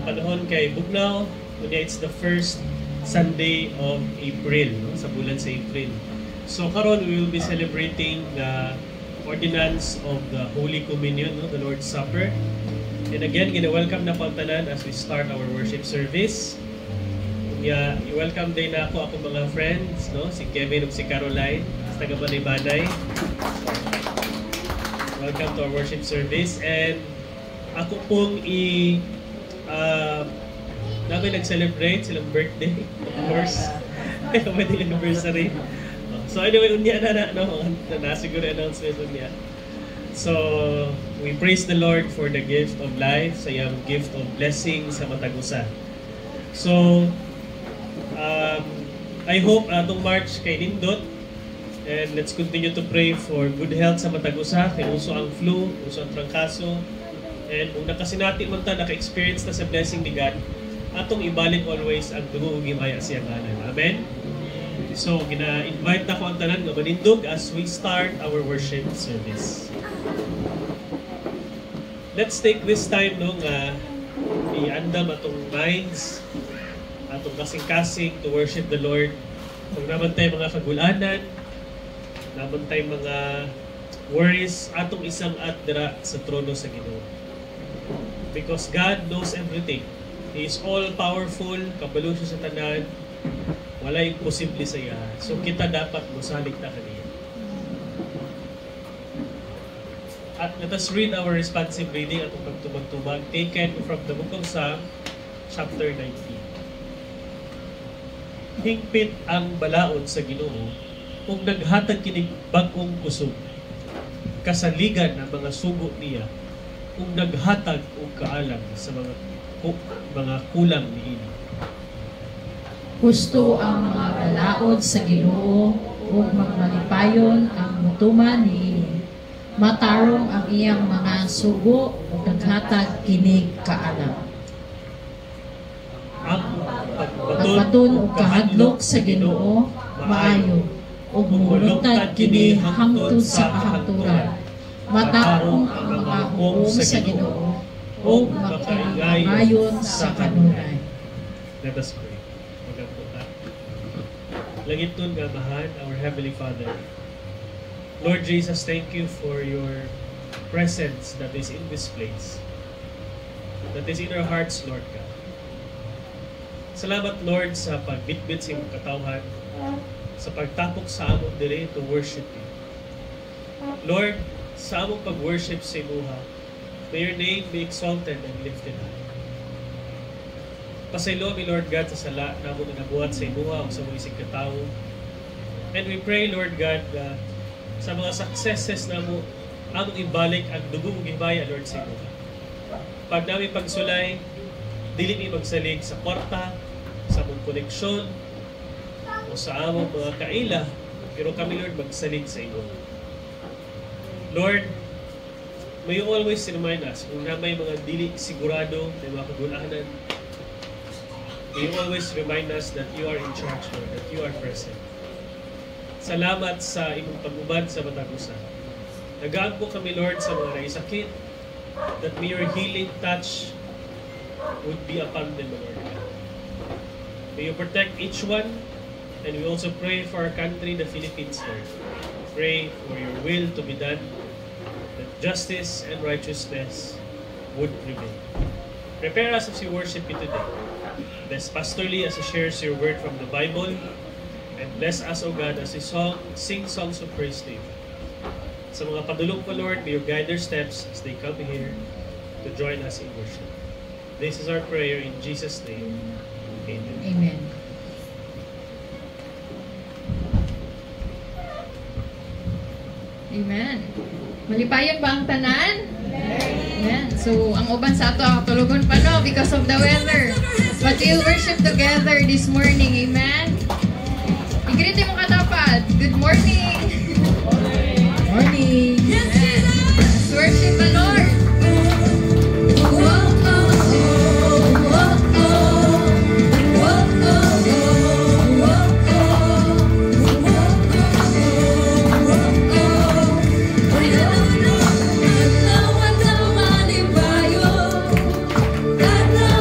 ang panahon kay Bugnaw, kunya it's the first Sunday of April, no? Sa bulan sa April. So karon we will be celebrating the ordinance of the Holy Communion, no? The Lord's Supper. And again, gina-welcome na po ang tanan as we start our worship service. I-welcome din na ako mga friends, no? Si Kevin ug si Caroline, taga Banay-Banay. Welcome to our worship service. And ako pong namin nag-celebrate silang birthday, of course. Wedding anniversary. So anyway, unya na siguro announcement niya. So, we praise the Lord for the gift of life, sa iyang gift of blessing sa matag usa. So, I hope atong March kay nindot. And let's continue to pray for good health sa matag usa, kay uso ang flu, uso ang trangkaso. And kung nakasinati man ta, naka-experience na sa blessing ni God, atong ibalik always ang dugo ug himaya siya ngalan. Amen? So, gina-invite na ko ang tanan nga manindog as we start our worship service. Let's take this time nga i-andam atong minds, atong kasing-kasing to worship the Lord. Kung naman tayo mga kagulanan, naman tayo mga worries, atong isang dira sa trono sa Ginoo. Because God knows everything. He is all-powerful, kabalo siya sa tanan, wala imposible sa iya. So kita dapat musalig ta kaniya. At let us read our responsive reading atong pagtubag-tubag taken from the book of Psalm, chapter 19. Hingpit ang balaod sa Ginoo, kung naghatag kinig bag-ong kusog, kasaligan ang mga sugo niya, kung naghatag og kaalam sa mga kulang niini. Gusto ang mga balaod sa Ginoo ug magmalipayon ang mutuman niini. Matarong ang iyang mga sugo ug naghatag kinig kaalam. Ang pagbaton ug kahadlok sa Ginoo maayo ug mulutad kini hangtod sa kahaturan. Matarong ang mga hukom sa Ginoo ug makaingayon sa kanunay. Let us pray. Magaputa. Langitun nga mahal, our Heavenly Father. Lord Jesus, thank you for your presence that is in this place. That is in our hearts, Lord God. Salamat, Lord, sa pagbitbit sa iyong katawhan, sa pagtapok sa among dire to worship you. Lord, sa among pag-worship sa imuha, may your name be exalted and lifted high. Pasaylo mi, Lord God, sa sala na among nabuhat sa imuha o sa mga isig katawo. And we pray, Lord God, sa mga successes na among ibalik ang dugo ug himaya, Lord, sa imuha. Pag namin pagsulay, dili mi magsalig sa kwarta, sa among koneksyon, o sa among mga kaila, pero kami, Lord, magsalig sa iyo. Lord, may you always remind us, kung na may mga dili sigurado, may mga kagulanan, may you always remind us that you are in charge, Lord, that you are present. Salamat sa imong pag-ubad sa Matagusa. Nagaan po kami, Lord, sa mga naisakit, that may your healing touch would be upon them, Lord. May you protect each one. And we also pray for our country, the Philippines, Lord. Pray for your will to be done, that justice and righteousness would prevail. Prepare us as we worship you today. Bless Pastor Lee as he shares your word from the Bible. And bless us, O God, as we sing songs of praise to you. Sa mga padulong ko, Lord, may you guide their steps as they come here to join us in worship. This is our prayer in Jesus' name. Amen. Amen. Amen. Malipayon ba ang tanan? Amen. So, ang uban sa ato, tulugon pa no because of the weather. But we'll worship together this morning. Amen. Igreetin mo katapat. Good morning. Morning. Amen. Let's worship the Lord. Kadlaw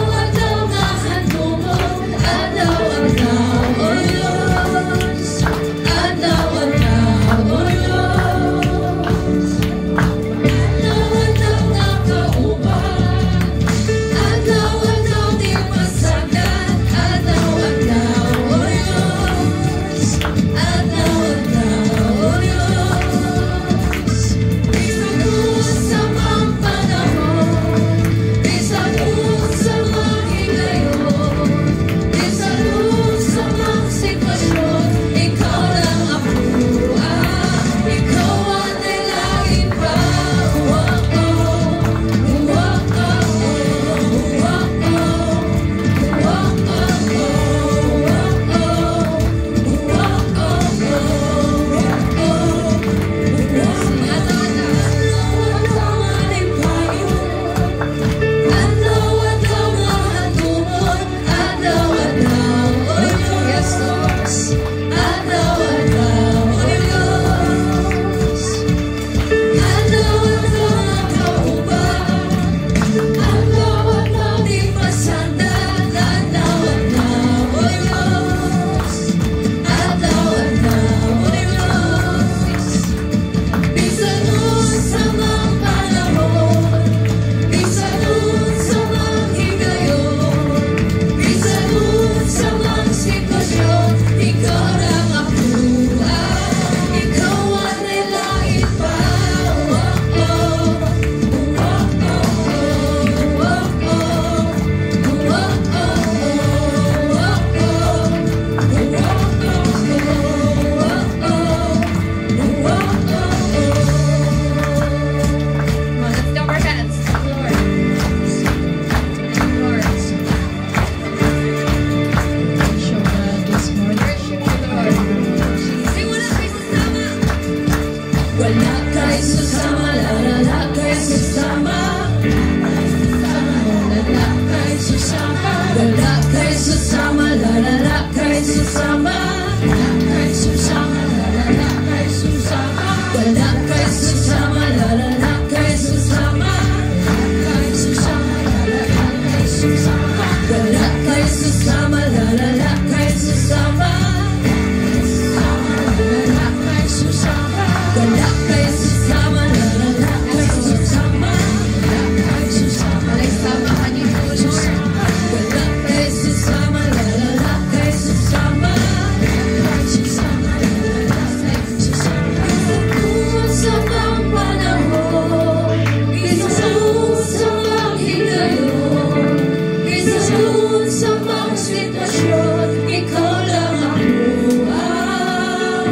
sitwasyon, ikaw lang ang buhay.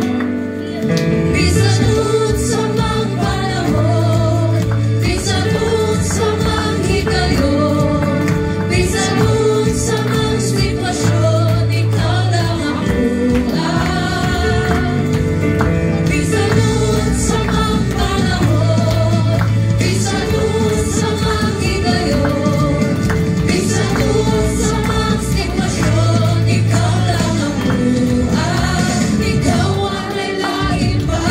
Bisan nun sa mga panahon, bisan nun sa mga higayon, bisan nun sa mga sitwasyon, ikaw lang ang buhay. Bisan nun sa mga panahon, bisan nun sa mga higayon, bisan nun sa mga sitwasyon, ikaw lang ang buhay. Ikaw ang lalaking pa.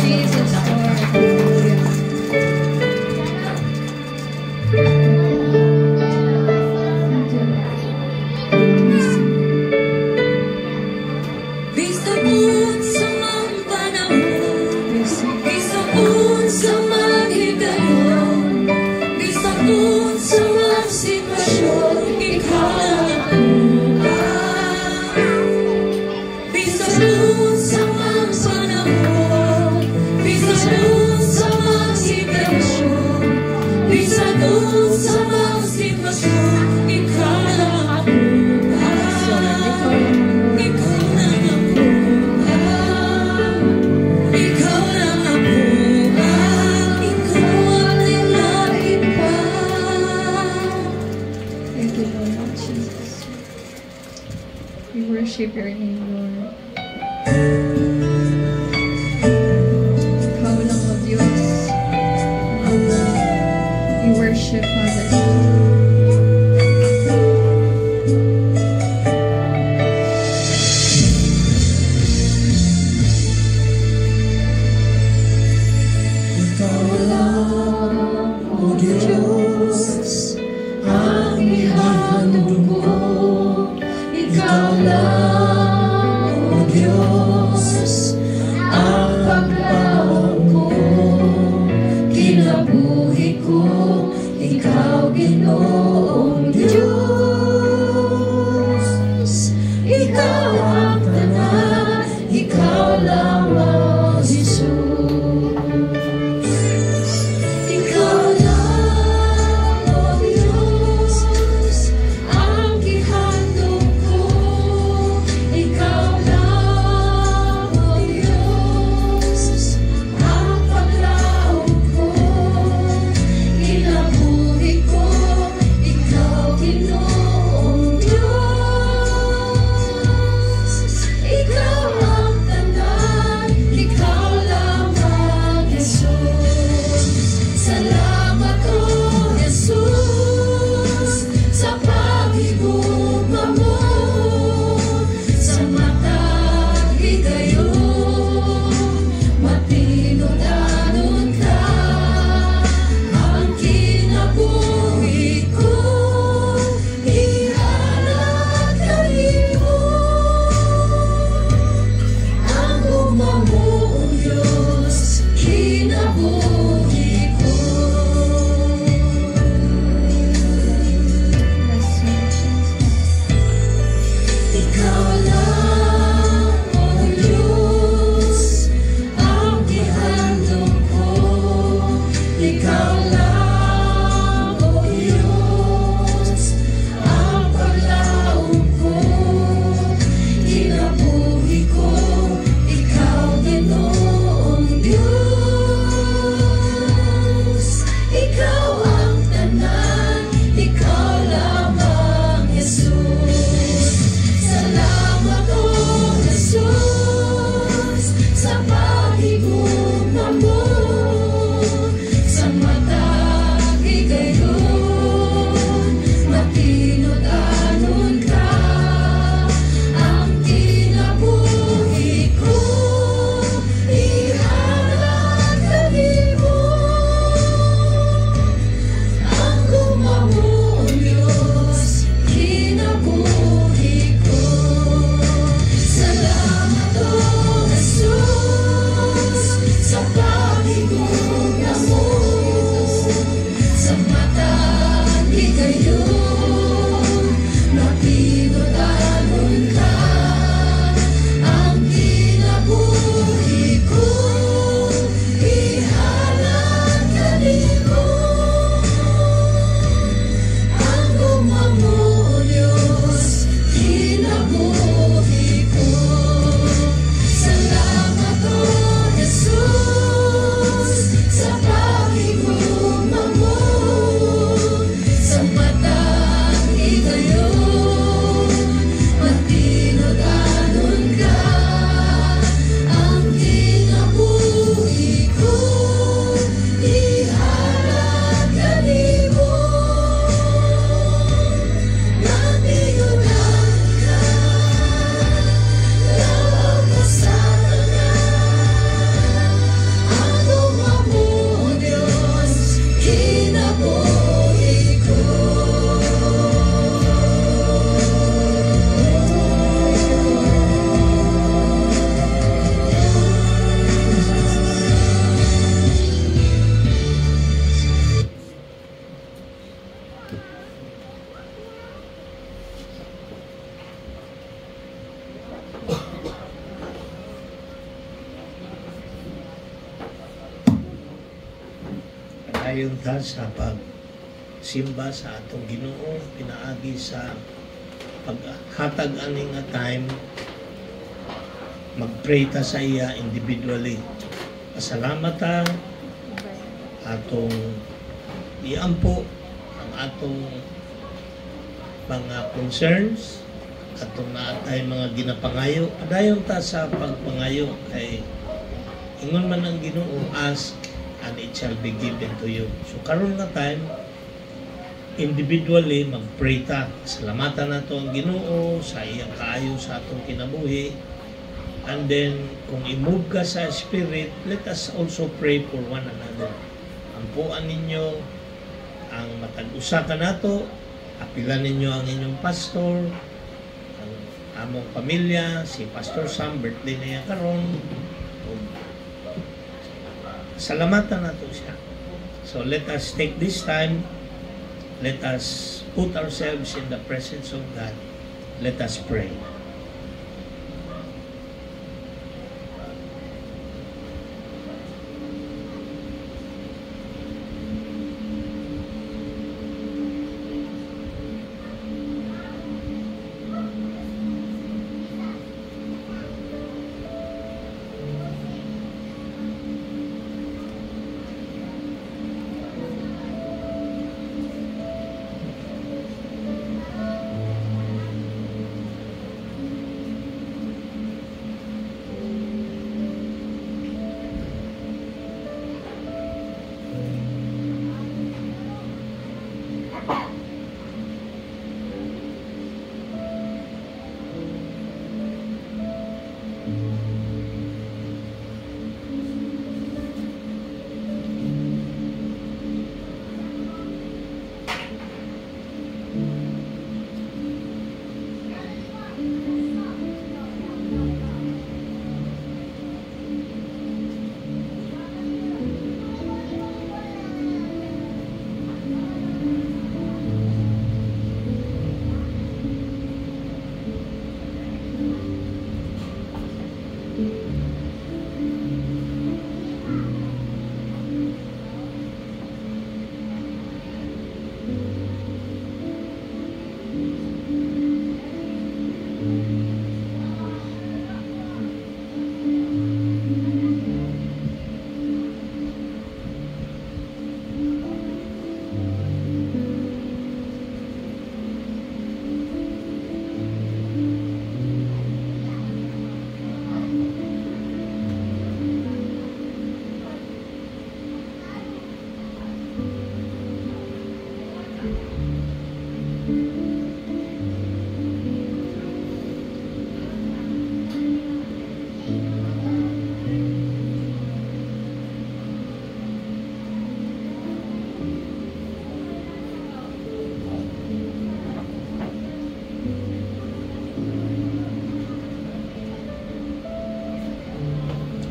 Jesus, Bisan sa mga panahon, bisan sa mga higayon, bisan sa mga sitwasyon, ikaw lang ang buhay. Bisan sa mga panahon, bisan sa mga higayon, bisan sa mga sitwasyon, ikaw lang ang buhay. Ikaw lang ang buhay. Ikaw lang ang buhay. Ikaw ang nilain pa. thank you, Lord Jesus. We worship your name, Lord. Ikaw lang, O Diyos. We worship, Father. Ikaw lang, O Diyos, ang ihandog ko. Ikaw lang, O Diyos, ang paglaong ko. Kinabuhi ko, Ikaw, Ginoong Diyos. Ikaw ang tanan, Ikaw lamang, Jesus. Ikaw lang, O Diyos, ang ihandog ko. Ikaw lang, O Diyos, ang paglaong ko. Kinabuhi ko, Ikaw, Ginoong Ayon ta sa pagsimba sa atong Ginoo, pinaagi sa paghatag ani nga time, mag-pray ta sa iya individually. Pasalamat ta atong iampo ang atong mga concerns, atong naatay mga ginapangayo. Padayon ta sa pagpangayo kay ingon man ang Ginoo, ask and it shall be given to you. So karon nga time, individually mag-pray ta. Salamatan nato ang Ginoo sa iyang kaayo sa atong kinabuhi. And then kung i-move ka sa spirit, let us also pray for one another. Ampuan ninyo ang matag-usa ka nato, apilan ninyo ang inyong pastor, ang among pamilya, si Pastor Sam, birthday niya karon. Salamatan nato siya. So let us take this time, let us put ourselves in the presence of God. Let us pray.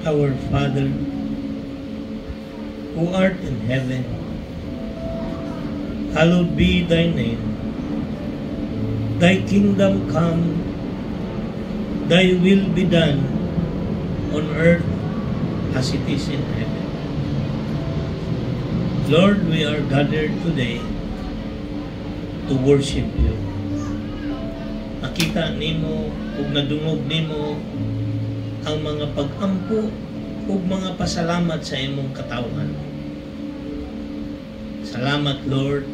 Our Father, who art in heaven, hallowed be thy name. Thy kingdom come, thy will be done on earth as it is in heaven. Lord, we are gathered today to worship you. Nakita nimo ug nadungog nimo ang mga pag-ampo ug mga pasalamat sa imong katawhan. Salamat, Lord,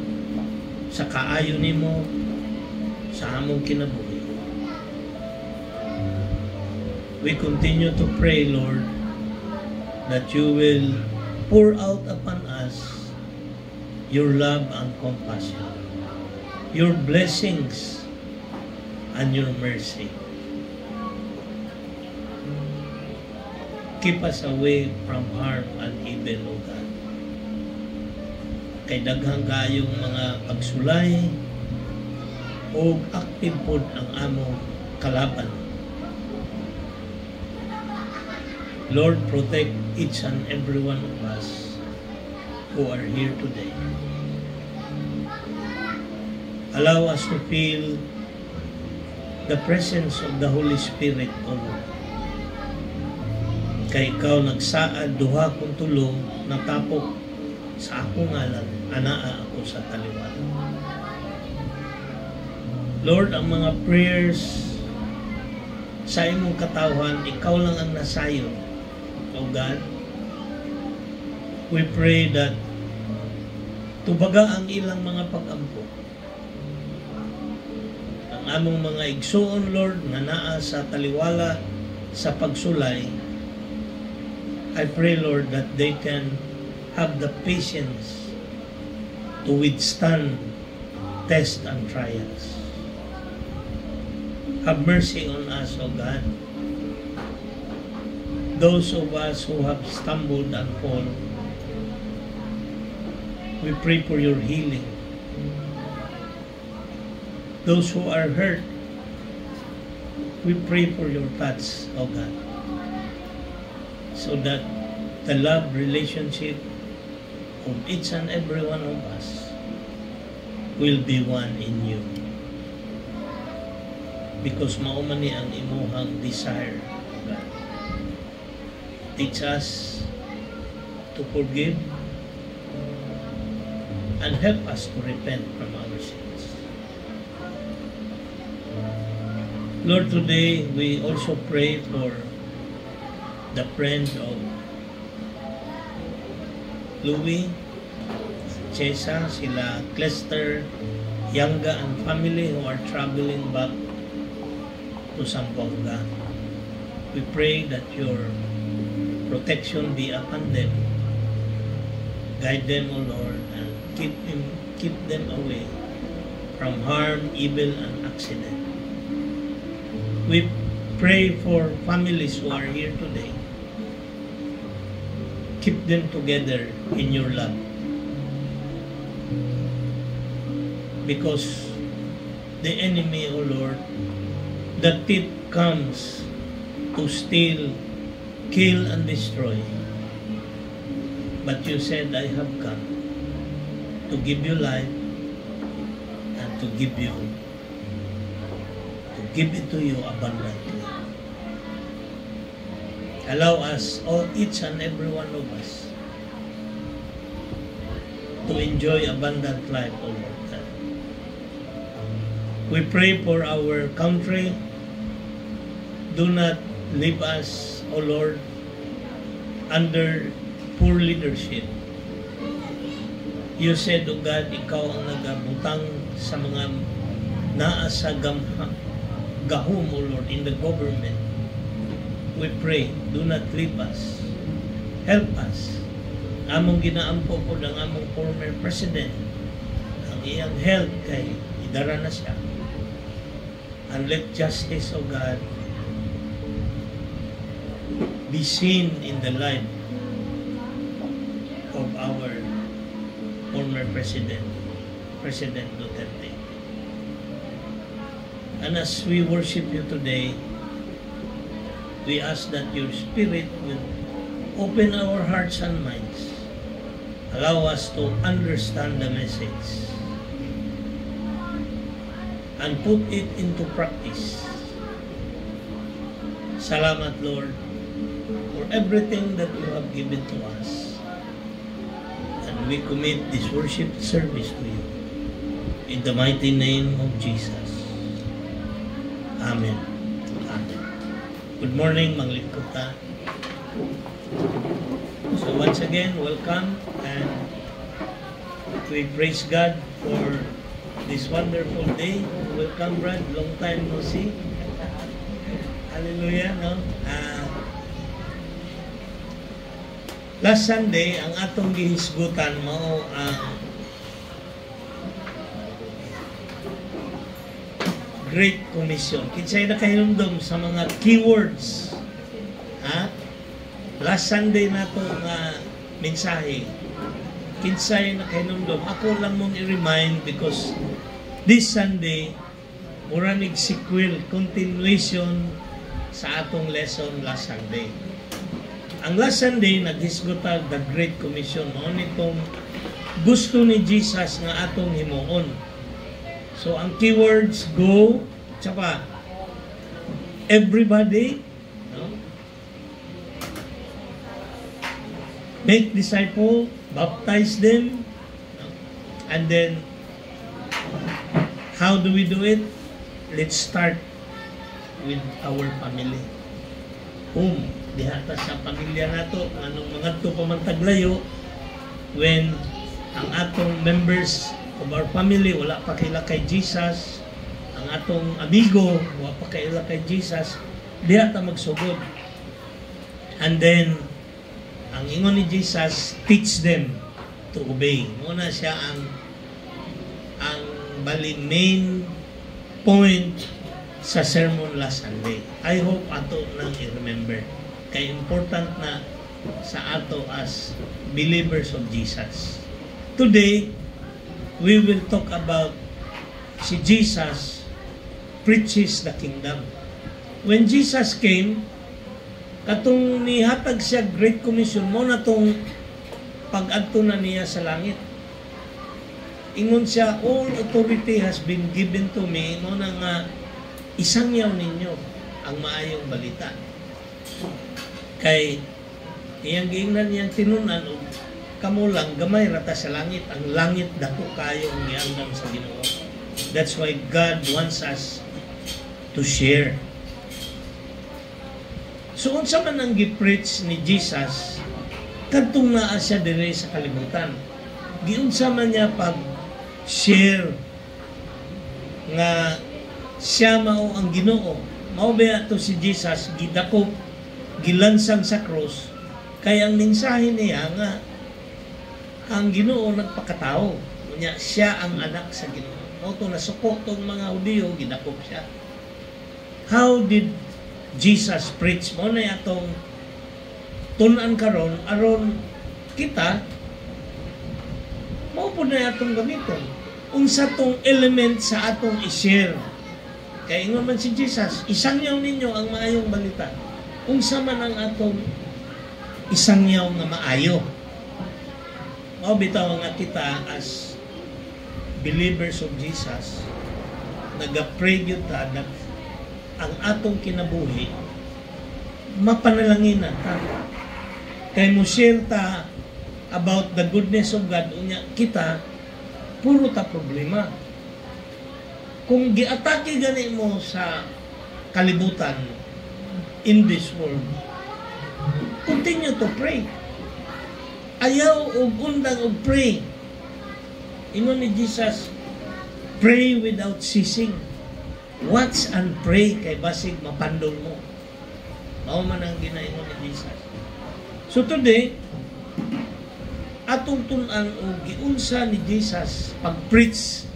sa kaayo nimo sa among kinabuhi. We continue to pray, Lord, that you will pour out upon us your love and compassion, your blessings and your mercy. Keep us away from harm and evil, O God. Kay daghang kayong mga pagsulay o active pod ang among kalaban. Lord, protect each and every one of us who are here today. Allow us to feel the presence of the Holy Spirit, O Lord. Kay ikaw nagsaad duha kung tulo natapok sa akong ngalan, anaa ako sa taliwala. Lord, ang mga prayers sa imong katawhan, ikaw lang ang nasayon. O God, we pray that tubaga ang ilang mga pag-ampo. Ang among mga igsuon, Lord, nga naa sa taliwala, sa pagsulay, I pray, Lord, that they can have the patience to withstand tests and trials. Have mercy on us, O God. Those of us who have stumbled and fallen, we pray for your healing. Those who are hurt, we pray for your touch, O God, so that the love relationship of each and every one of us will be one in you. Because maumani ang imuhang desire, O God. Teach us to forgive and help us to repent from our sins. Lord, today we also pray for the friend of Louie, Chesa, sila Clester, Yanga, and family who are traveling back to Zamboanga. We pray that your protection be upon them. Guide them, O Lord, and keep them away from harm, evil, and accident. We pray for families who are here today. Keep them together in your love. Because the enemy, O Lord, the thief comes to steal, kill, and destroy. But you said, I have come to give you life and to give it to you abundantly. Allow us, each and every one of us, to enjoy abundant life, O Lord. We pray for our country. Do not leave us, O Lord, under poor leadership. You said, O God, ikaw ang nagabutang sa mga naa sa gahom, O Lord, in the government. We pray, do not leave us. Help us. Among ginaampo po ng among former president, ang iyang health kay idara na siya. And let justice, O God, be seen in the life of our former President Duterte. And as we worship you today, we ask that your Spirit will open our hearts and minds. Allow us to understand the message and put it into practice. Salamat, Lord, for everything that you have given to us. And we commit this worship service to you. In the mighty name of Jesus. Amen. Amen. Good morning, mga lingkuta. So once again, welcome, and we praise God for this wonderful day. Welcome, Brad. Long time no see. Hallelujah, no? Last Sunday, ang atong gihisgutan mao ang Great Commission. Kinsay nakahinumdum sa mga keywords. Ha? Last Sunday na ito nga mensahe. Kinsay nakahinumdum. Ako lang mong i-remind because this Sunday, muranig sequel, continuation sa atong lesson last Sunday. Ang last Sunday, naghisgutan the Great Commission. Mao nitong gusto ni Jesus nga atong himuon. So, ang keywords, go, tsaka, everybody, no? make disciples, baptize them, and then how do we do it? Let's start with our family. Diha ta sa pamilya nato, anong mga to pamantaglayo, when ang atong members of our family wala pa kaila kay Jesus, ang atong amigo wala pa kaila kay Jesus, diha ta magsugod. And then ang ingon ni Jesus, teach them to obey. Muna siya ang bali main point sa sermon last Sunday. I hope ato nang i-remember. Kay important na sa ato as believers of Jesus. Today, we will talk about si Jesus preaches the kingdom. When Jesus came, katong nihatag siya Great Commission mo na tong pag-adto na niya sa langit. Ingon siya, all authority has been given to me, mo na nga isangyaw ninyo ang maayong balita. Kay iyang giingnan niyang tinunan o kamo lang gamay rata sa langit, ang langit dako kayo ang giangdan sa Ginoo. That's why God wants us to share. So unsa man ang gi-preach ni Jesus kadtong naa siya diri sa kalibutan, giunsa man niya pag share nga siya mao ang Ginoo. Mao ba to si Jesus gidakop, gilansang sa cross, kaya ang mensahe niya nga ang Ginoo nagpakatao, nya siya ang anak sa Ginoo. Mao to nasuko tong mga Hudiyo, gidakop siya. How did Jesus preach? Mo na atong tun-an karon aron kita mao pud na atong gamiton. Unsa tong element sa atong i-share? Kaya ingon man si Jesus, isangyaw ninyo ang maayong balita. Unsa man ang atong isangyaw nga maayo. Mao bitaw nga kita as believers of Jesus, nag-pray gyud ta that ang atong kinabuhi mapanalangin ta. Kay mo share ta about the goodness of God, unya kita puro ta problema. Kung giatake gani mo sa kalibutan in this world, continue to pray. Ayaw og undang og pray. Ingon ni Jesus, pray without ceasing. Watch and pray kay basig mapandol mo. Mao man ang ginaingon ni Jesus. So today, atong tun-an og giunsa ni Jesus pag-preach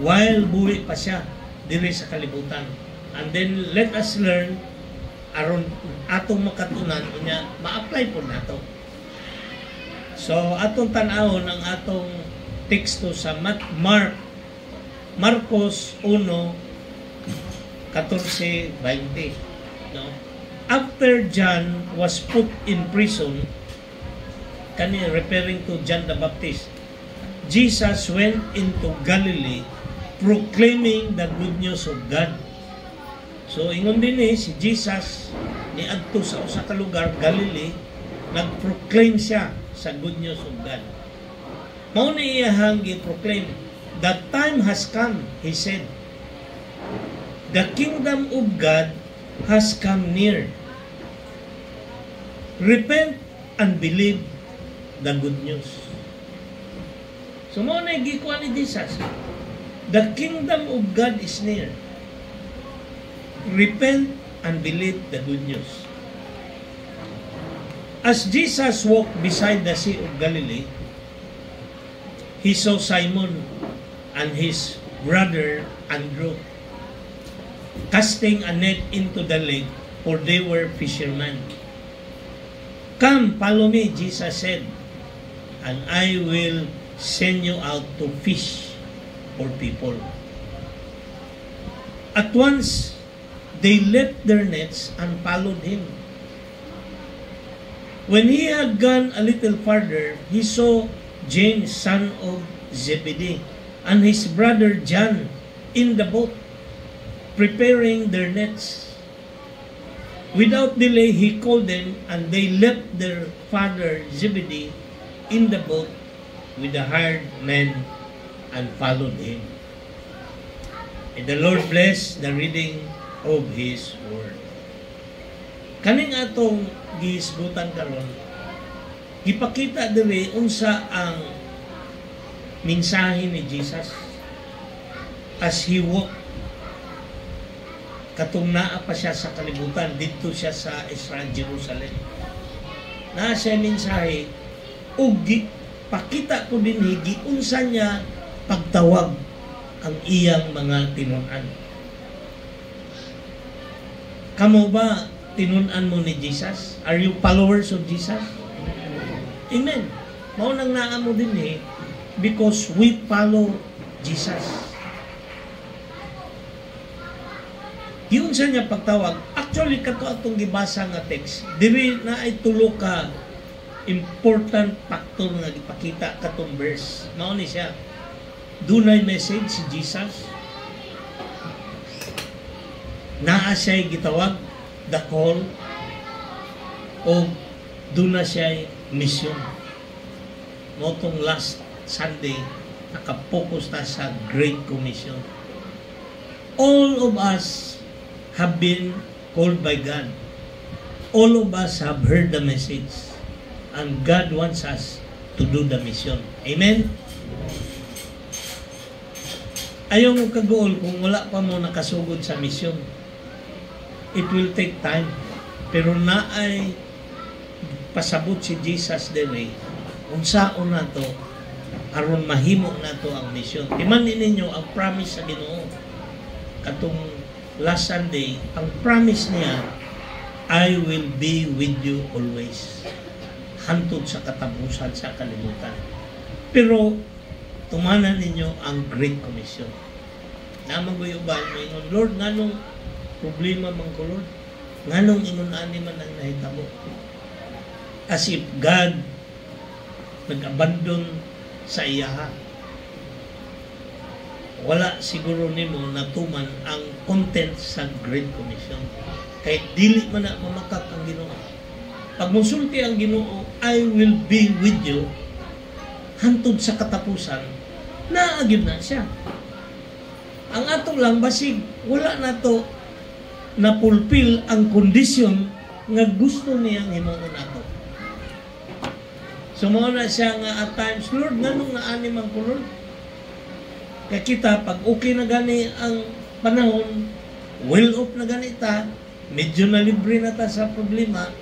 while buhi pa siya diri sa kalibutan. And then let us learn aron atong makatunan unya ma-apply po nato. So atong tan-awon ang atong teksto sa Marcos 1:14-20, no? After John was put in prison, kani referring to John the Baptist, Jesus went into Galilee proclaiming the good news of God. So ingon din si Jesus ni adto sa usa ka lugar Galilee, nag-proclaim siya sa good news of God. Mao ni iyang gi-proclaim, the time has come, he said. The kingdom of God has come near. Repent and believe the good news. So mao na gikuha ni Jesus. The kingdom of God is near. Repent and believe the good news. As Jesus walked beside the Sea of Galilee, he saw Simon and his brother Andrew casting a net into the lake, for they were fishermen. Come, follow me, Jesus said, and I will send you out to fish for people. At once, they left their nets and followed him. When he had gone a little farther, he saw James, son of Zebedee, and his brother John in the boat, preparing their nets. Without delay, he called them, and they left their father Zebedee in the boat with the hired men and followed him. And the Lord blessed the reading of His Word. Kaning atong gihisgutan karon, gipakita diri unsa ang mensahe ni Jesus as He walked. Katong naa pa siya sa kalibutan, dito siya sa Israel, Jerusalem. Naa siya mensahe, o pakita ko din giunsa niya pagtawag ang iyang mga tinunan. Kamo ba tinunan mo ni Jesus? Are you followers of Jesus? Amen. Mao nang naa mo din because we follow Jesus. Giunsa niya pagtawag. Actually, kato atong gibasa nga text, diri na ay tulo ka important factor nga gipakita katong verse. Mao ni siya. Dunay message si Jesus. Naa siya'y gitawag, the call, o duna siya'y mission. Motong last Sunday, nakapokus na sa Great Commission. All of us have been called by God. All of us have heard the message. And God wants us to do the mission. Amen? Ayaw mo kagool kung wala pa mo nakasugod sa mission. It will take time. Pero na ay pasabot si Jesus dere, unsaon na to, aron mahimo na to ang mission. Timanin ninyo ang promise sa Ginoo. Katong last Sunday, ang promise niya, I will be with you always. Hantod sa katapusan sa kalibutan. Pero tumanan ninyo ang Great Commission. Namang guyuban mo ingon, Lord, nganong problema man ko, Lord? Nganong ingon-ani man ang nahitabo? As if God nag-abandon sa iyaha. Wala siguro nimo natuman ang content sa Great Commission. Kahit dili man na mamakak ang Ginoo. Pag musulti ang Ginoo, I will be with you, hantod sa katapusan, naagib na siya. Ang ato lang, basig, wala na to na fulfill ang kondisyon nga gusto niyang himuon nato. So, mga na siya nga at times, Lord, ganun nga anim ang Lord. Kaya kita, pag okay na gani ang panahon, well off na ganita, medyo na libre na ta sa problema,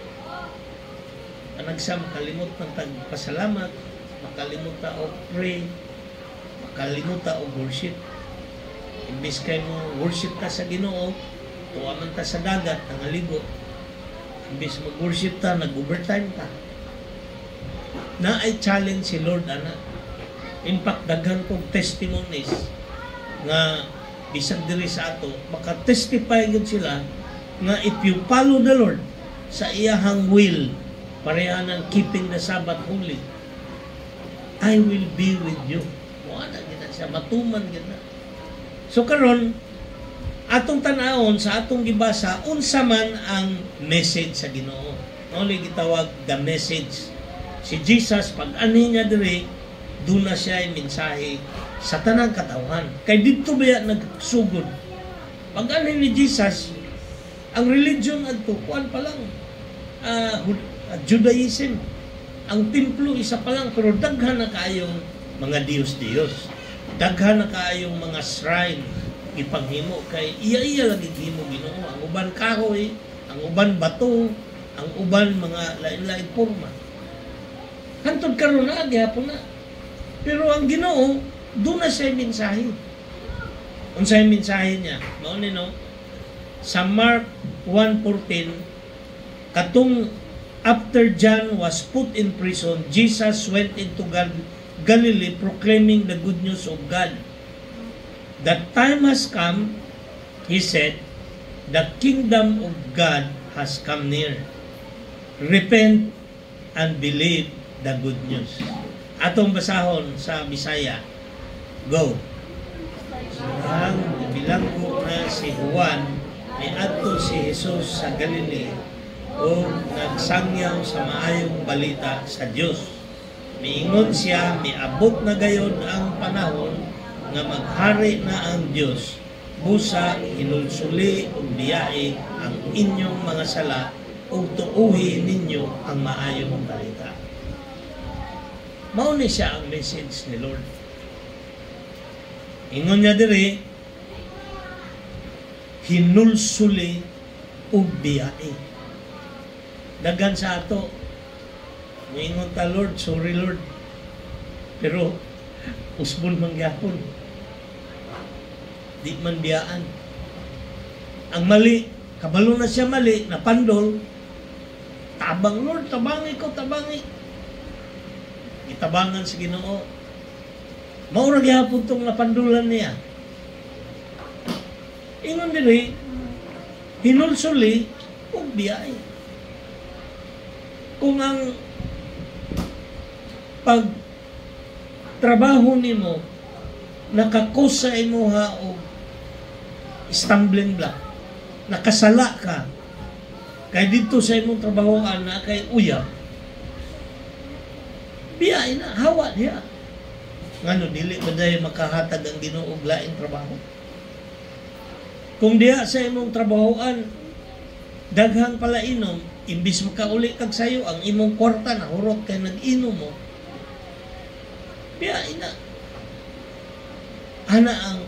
anagsam, makalimot ng tagpasalamat, makalimot ta o pray, makalimot ta o worship. Imbis kayo mo worship ka sa Ginoo, tuwaman ta sa dagat, nangaligo. Imbis mag-worship ta, nag-overtime ta. Na ay challenge si Lord, ana. In fact, daghan kong testimonies nga bisag diri sa ato, maka-testify yun sila nga if you follow the Lord sa iyahang will, pareha ng keeping the Sabbath holy, I will be with you. Wala gina siya, matuman gina. So karon atong tan-awon sa atong gibasa, unsa man ang message sa Ginoo. Only gitawag the message. Si Jesus, pag ani niya diri, doon na siya ay mensahe sa tanang katawan. Kay dito ba nagsugod? Pag ani ni Jesus, ang religion adto kuan pa lang, Judaism. Ang templo isa pa lang, pero daghan na kaayong mga Diyos-Diyos. Daghan na kaayong mga shrine ipanghimo kay iya lagi himo Ginoo. Ang uban kahoy, ang uban bato, ang uban mga lain-lain porma. Hantod karon na gihapon na. Pero ang Ginoo, doon na siya mensahe. Unsay mensahe niya? Mao ni no? Sa Mark 1:14, katong after John was put in prison, Jesus went into Galilee proclaiming the good news of God. The time has come, he said, the kingdom of God has come near. Repent and believe the good news. Atong basahon sa Bisaya. Go. Ang bilanggo na si Juan Miadto si Jesus sa Galilee o nagsangyaw sa maayong balita sa Dios. Miingon siya, miabot na gayon ang panahon nga maghari na ang Dios. Busa hinulsuli ug biyae ang inyong mga sala ug tuuhi ninyo ang maayong balita. Mao ni siya ang message ni Lord. Ingon niya diri, hinulsuli ug biyae. Daghan sa ato, ingon ta, Lord, sorry Lord, pero usbon man gyapon, di man biyaan. Ang mali, kabalo na siya mali, napandol, tabang Lord, tabangi ko, tabangi. Itabangan sa Ginoo. Maura gyapon tong napandulan niya. Ingon diri, hinulsuli ug biyahe. Kung ang pagtrabaho nimo nakakusa imuha og stumbling block, nakasala ka, kay dito sa imong trabahoan na kay uyab, biyahe na, hawa niya. Ngano, dili ba dahil makahatag ang Ginoo og laing trabaho? Kung diha sa imong trabahoan, daghang pala inom, imbis makauli kag sayo, ang imong kwarta na hurot kay nag-inom mo, biyahe na. Ana ang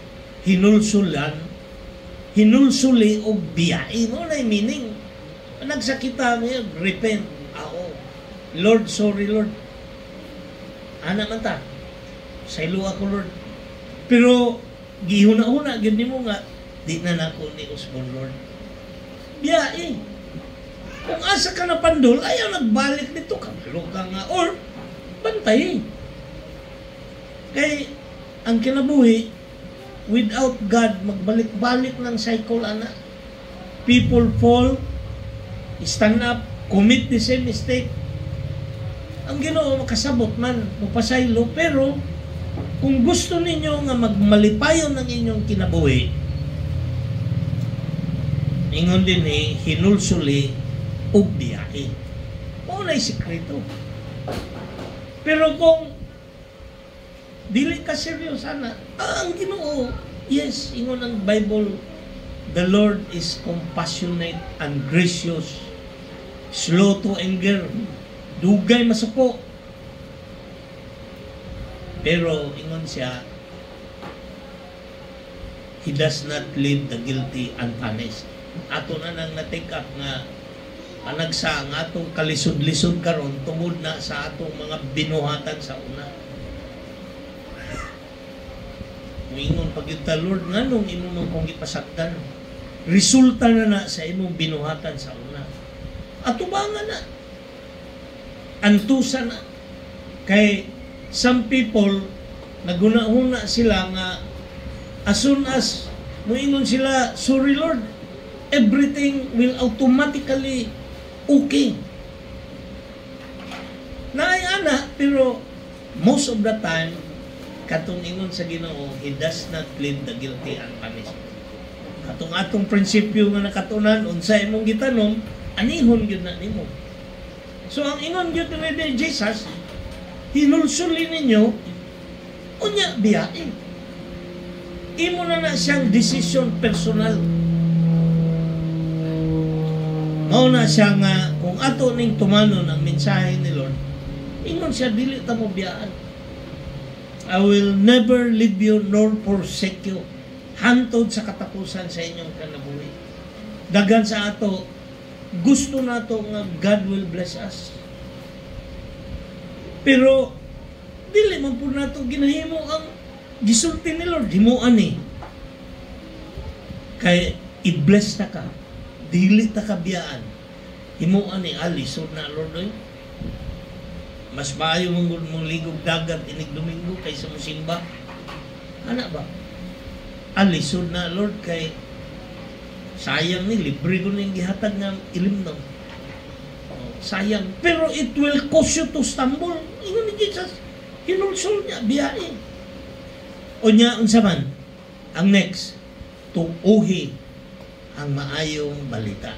hinulsuli og biyahe mo na meaning. Nagsakita mo yun, repent. Ako, Lord, sorry Lord. Ana man ta, sa ilo ako Lord. Pero gihuna-huna, gindi mo nga, di na nako ni Osborn Lord. Biyahe. Kung asa ka na pandol, ayaw nagbalik dito, kabalo ka nga, or bantay. Kay ang kinabuhi, without God, magbalik-balik ng cycle, ana. People fall, stand up, commit the same mistake. Ang Ginoo makasabot man, mapasaylo, pero kung gusto ninyo nga magmalipayon ng inyong kinabuhi, ingon din hinulsuli ug biyahe. Mao na'y sikreto. Pero kung dili ka seryoso sana, ang Ginoo, yes, ingon ang Bible, the Lord is compassionate and gracious, slow to anger, dugay masuko. Pero ingon siya, He does not leave the guilty unpunished. Ato na nang na-take up nga anagsa nga atong kalisod-lisod karon tungod na sa atong mga binuhatan sa una. Ingon pagita, Lord, nganong imo man kong ipasaktan? Resulta na sa imong binuhatan sa una. Atubangan na. Antusa na. Kay some people, naguna-una sila nga as soon as muingon sila, sorry Lord, everything will automatically okay. Naay ana, pero most of the time, katong ingon sa Ginoo, He does not leave the guilty unpunished. Katong atong prinsipyo nga nakatunan, unsa imong gitanom, anihon gyud na nimo. So ang ingon gyud ni Jesus, hinulsuli ninyo, unya biyahe. Imo na siyang decision personal. Mao na siya nga, kung ato ning tumanon ang mensahe ni Lord, ingon siya, dili ta mo biyaan. I will never leave you nor forsake you. Hantod sa katapusan sa inyong kinabuhi. Dagan sa ato, gusto nato nga God will bless us. Pero dili man po nato ginahimo ang gisulti ni Lord, himuan ni. Kay i-bless ta ka, dili ta ka biyaan. Himuan ni alisod na Lord oy. Mas maayo mong ligog dagat inig Domingo kaysa mo simba. Ana ba? Alisod na Lord kay sayang ni libre ko ning gihatag nga ilimnom. Sayang, pero it will cause you to stumble. Ingon ni Jesus, hinulsol niya biyahe. O niya unsa man ang next, tuuhi ang maayong balita.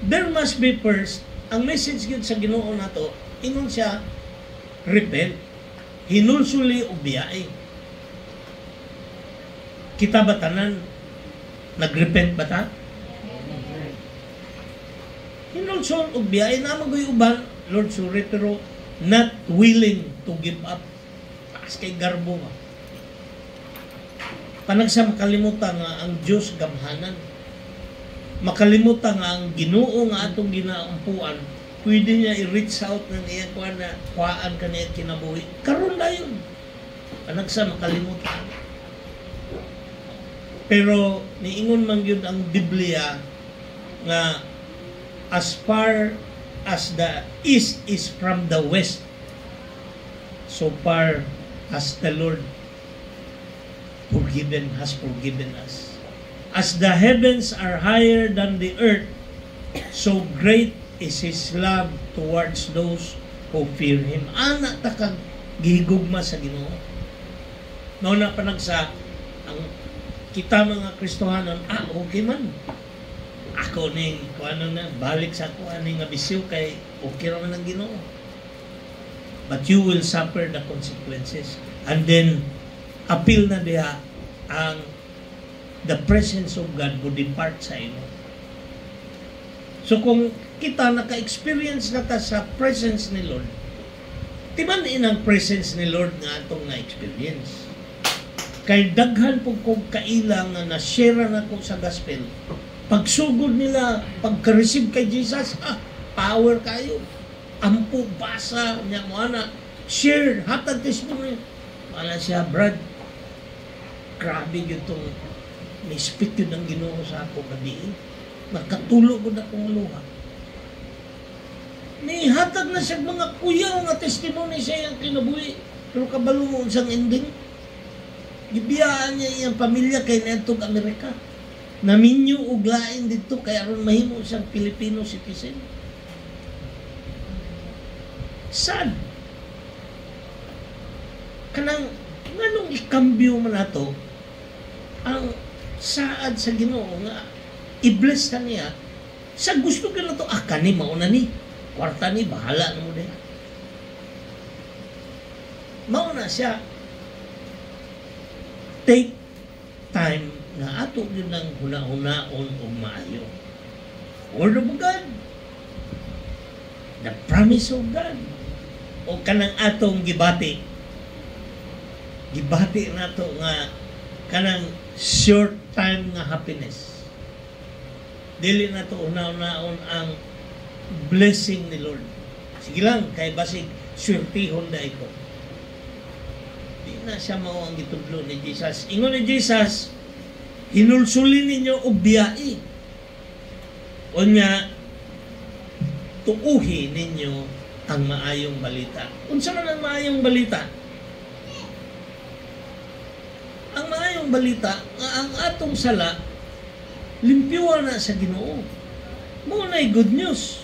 There must be first, ang message yun sa Ginoo nato, ingon siya, repent. Hinulsuli o biyay. Kita ba tanan? Nagrepent ba ta? Hinulsuli o biyay na magoy uban, Lord, sorry, pero not willing to give up. Taas kay garbo ka. Panagsa makalimutan nga ang Diyos gamhanan. Makalimutan nga ang Ginoo nga atong ginaampuan, pwede niya i-reach out ng iya kuan na kuhaan ka niya kinabuhi. Karon na yun. Panagsa makalimutan. Pero niingon man yun ang Biblia nga as far as the east is from the west, so far as the Lord has forgiven us. As the heavens are higher than the earth, so great is His love towards those who fear Him. Ana takag gihigugma sa Ginoo. Mao na panagsa ang kita mga Kristohanon, okay man. Ako ning kuano na balik sa ako ani nga bisyo kay okay ra man ang Ginoo. But you will suffer the consequences. And then appeal na diha ang the presence of God will depart sa imo. So kung kita naka-experience na ta sa presence ni Lord, timan inang presence ni Lord nga atong na-experience. Kay daghan po kong kailang na na-share na ko sa gospel. Pagsugod nila, pagka-receive kay Jesus, power kayo. Ampo, basa, niya mo ana, share, hatag testimony. Wala siya, Brad, grabe yun itong ni-speak yun ang Ginoo sa ako gabi. Nakatulog ko na kong luha. Nihatag na siya mga kuyaw nga testimony siya yung kinabuhi. Pero kabalo mo isang ending. Gibiyaan niya iyang pamilya kay netong Amerika. Naminyo uglain dito kaya ron mahimo siyang Filipino citizen. Sad. Kanang nganong ikambyo man nato ang saad sa Ginoo nga i-bless ka niya sa gusto ka na to kani mauna ni kwarta ni bahala na mo din mauna siya take time na ato yun ng huna-hunaon o maayo. Word of God, the promise of God, o kanang atong gibati na to nga kanang short time nga happiness. Dili na to una-unaon ang blessing ni Lord. Sige lang, kay basig swertihon da iko. Di na siya mao ang gitudlo ni Jesus. Ingon ni Jesus, hinulsuli ninyo og biyai. Unya, tuuhi ninyo ang maayong balita. Unsa man ang maayong balita? Ang maayong balita, ang atong sala, limpyuan na sa Ginoo. Mo na'y good news.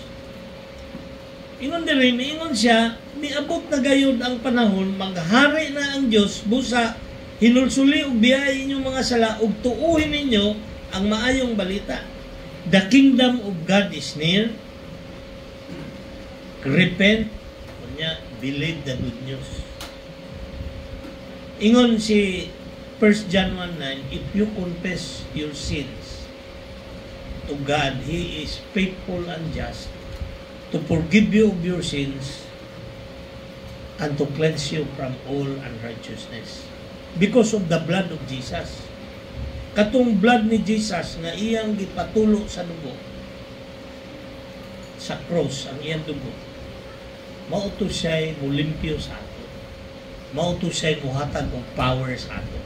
Ingon din, ingon siya, niabot na gayud ang panahon, maghari na ang Diyos, busa, hinulsuli og biyay inyong mga sala, ug tuuhin ninyo ang maayong balita. The kingdom of God is near. Repent, believe the good news. Ingon si 1 John 1:9, if you confess your sins to God, He is faithful and just to forgive you of your sins and to cleanse you from all unrighteousness. Because of the blood of Jesus. Katong blood ni Jesus nga iyang gipatulo sa dugo, sa cross, ang iyang dugo, mauto siya'y mulimpyo sa ato. Mauto siya'y muhatag og power sa ato.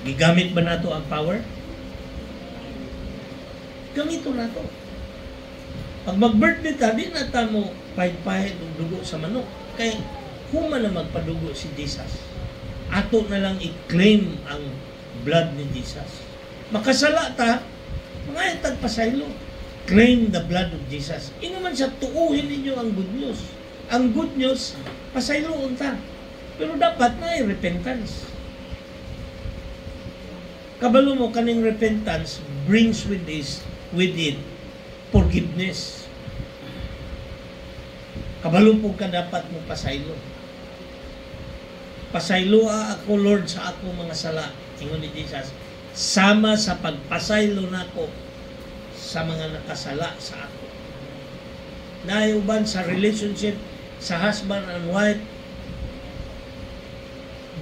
Gigamit ba nato ang power? Gamito nato. Pag mag-birthday ta, di na ta mo pahid-pahid ng dugo sa manok. Kaya human na magpadugo si Jesus. Ato na lang i-claim ang blood ni Jesus. Makasala ta, mga itag pasaylo. Claim the blood of Jesus. Ino man siya, tuuhin ninyo ang good news. Ang good news, pasayloon ta. Pero dapat na repentance. Kabalo mo kaning repentance brings with it forgiveness. Kabalo po ka dapat mo pasaylo. Pasayloa ako, Lord, sa ako mga sala. Ingon ni Jesus, sama sa pagpasaylo nako sa mga nakasala sa ako. Naiuban sa relationship sa husband and wife,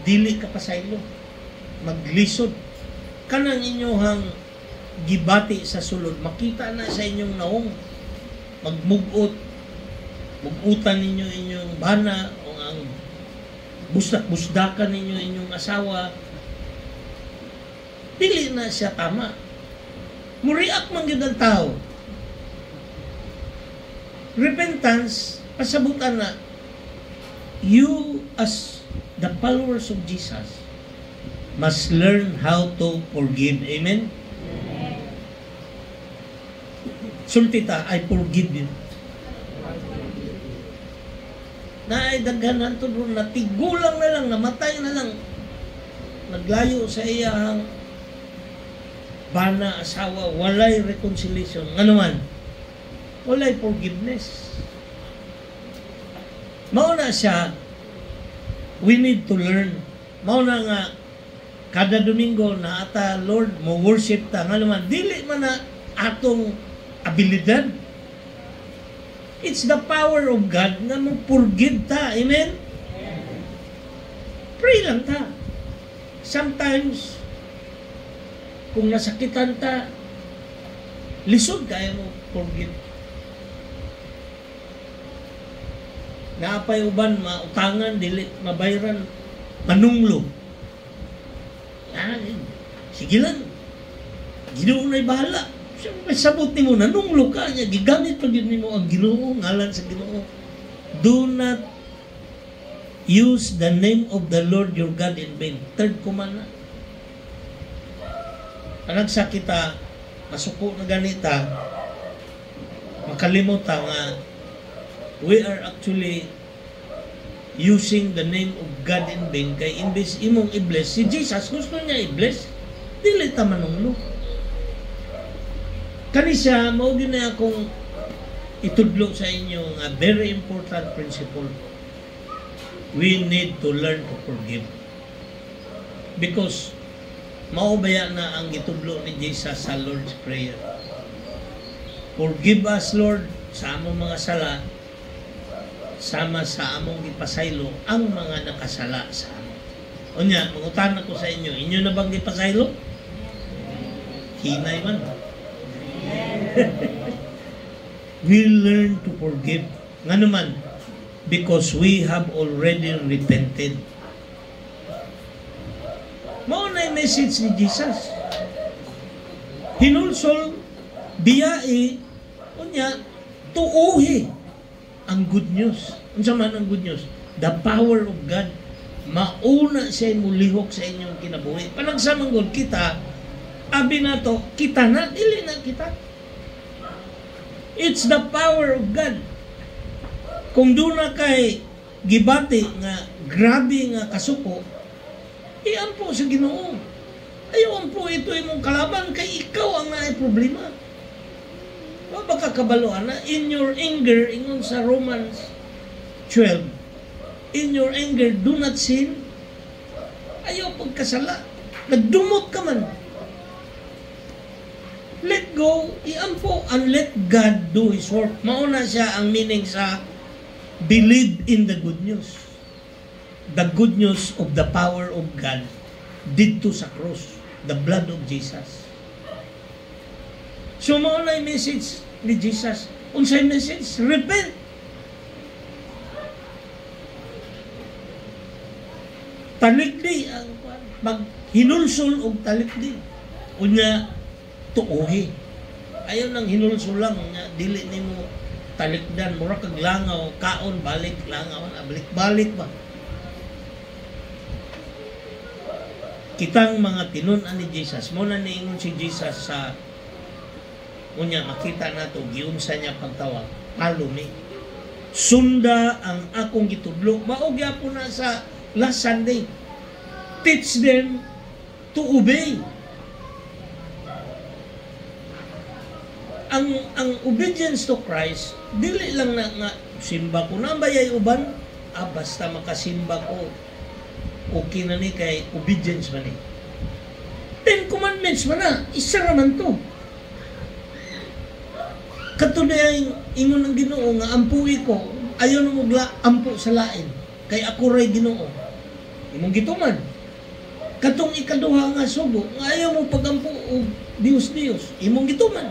dili ka pasaylo. Maglisod. Kanang inyohang gibati sa sulod, makita na sa inyong naong. Magmugot. Mugutan ninyo inyong bana o ang busdak-busdakan ninyo inyong asawa. Dili na siya tama. Muriak man yun ang tao. Repentance, pasabutan na, you as the followers of Jesus must learn how to forgive. Amen? Sultita, I forgive you. Naidaghanan to doon, natigulang na lang, namatay na lang. Naglayo sa iyang bana, asawa, walay reconciliation. Ano man? Walay forgiveness. Mauna siya, we need to learn. Mauna nga, kada Domingo na ata, Lord, mo worship ta. Nga naman, dili man na atong abilidad. It's the power of God na mo forgive ta. Amen? Pray lang ta. Sometimes, kung nasakitan ta, lisod kaya mo forgive. Naapay uban, mautangan, dili, mabayran, manunglo. Yan, sige lang. Ginoo na'y bahala. May sabot ni mo, nanunglo ka niya, gigamit pag yun ni mo ang Ginoo, ngalan sa Ginoo. Do not use the name of the Lord your God in vain. Third commandment. Anag sa kita, masuko na ganita, makalimutan nga, we are actually using the name of God in vain. Kay imbes imong i-bless, si Jesus gusto niya i-bless, dili ta manunglo. Kani siya, maugin na akong itudlo sa inyo nga very important principle. We need to learn to forgive. Because maubaya na ang itudlo ni Jesus sa Lord's Prayer. Forgive us, Lord, sa among mga sala, sama sa among gipasaylo ang mga nakasala sa amin. Unya, mangutan ako sa inyo, inyo na bang gipasaylo? Hinay man. We learn to forgive. Nga naman, because we have already repented. Mao na yung message ni Jesus. Hinulsol, biyai, unya, tuuhi ang good news. Unsa man ang good news? The power of God. Mauna siya mulihok sa inyong kinabuhi. Panagsamang God, kita, abi na to, kita na, dili na kita. It's the power of God. Kung doon na kay gibati nga grabe nga kasuko, iampo sa Ginoo. Ayaw po ito imong kalaban kay ikaw ang naay problema. Wa ba ka kabaluan na in your anger, ingon sa Romans 12, in your anger do not sin. Ayaw pagkasala. Nagdumot ka man. Let go, iampo, and let God do His work. Mauna siya ang meaning sa believe in the good news. The good news of the power of God dito sa cross, the blood of Jesus. So mauna yung message ni Jesus. Unsay message? Repent. Talikdi ang maghinulsol og talikdi. Unya tuuhi. Ayaw nang hinulsol lang nga dili nimo talikdan, mura kag langaw, kaon balik langaw, balik-balik ba. Kitang mga tinun-an ni Jesus, mo na niingon si Jesus sa unya makita nato giunsa niya pagtawag. Palumi. Sunda ang akong gitudlo. Mao gyapon na sa last Sunday. Teach them to obey. ang obedience to Christ, dili lang na nga simba ko na bayay uban, basta makasimba ko, okay na ni kay obedience man ni. 10 commandments man na, isa raman to. Katunay ingon ng Ginoo nga ampuhi ko, ayaw na mugla ampo sa lain, kay ako ray Ginoo. Imong gituman. Katong ikaduha nga sugo, nga ayaw mo pagampo og Dios, imong gituman.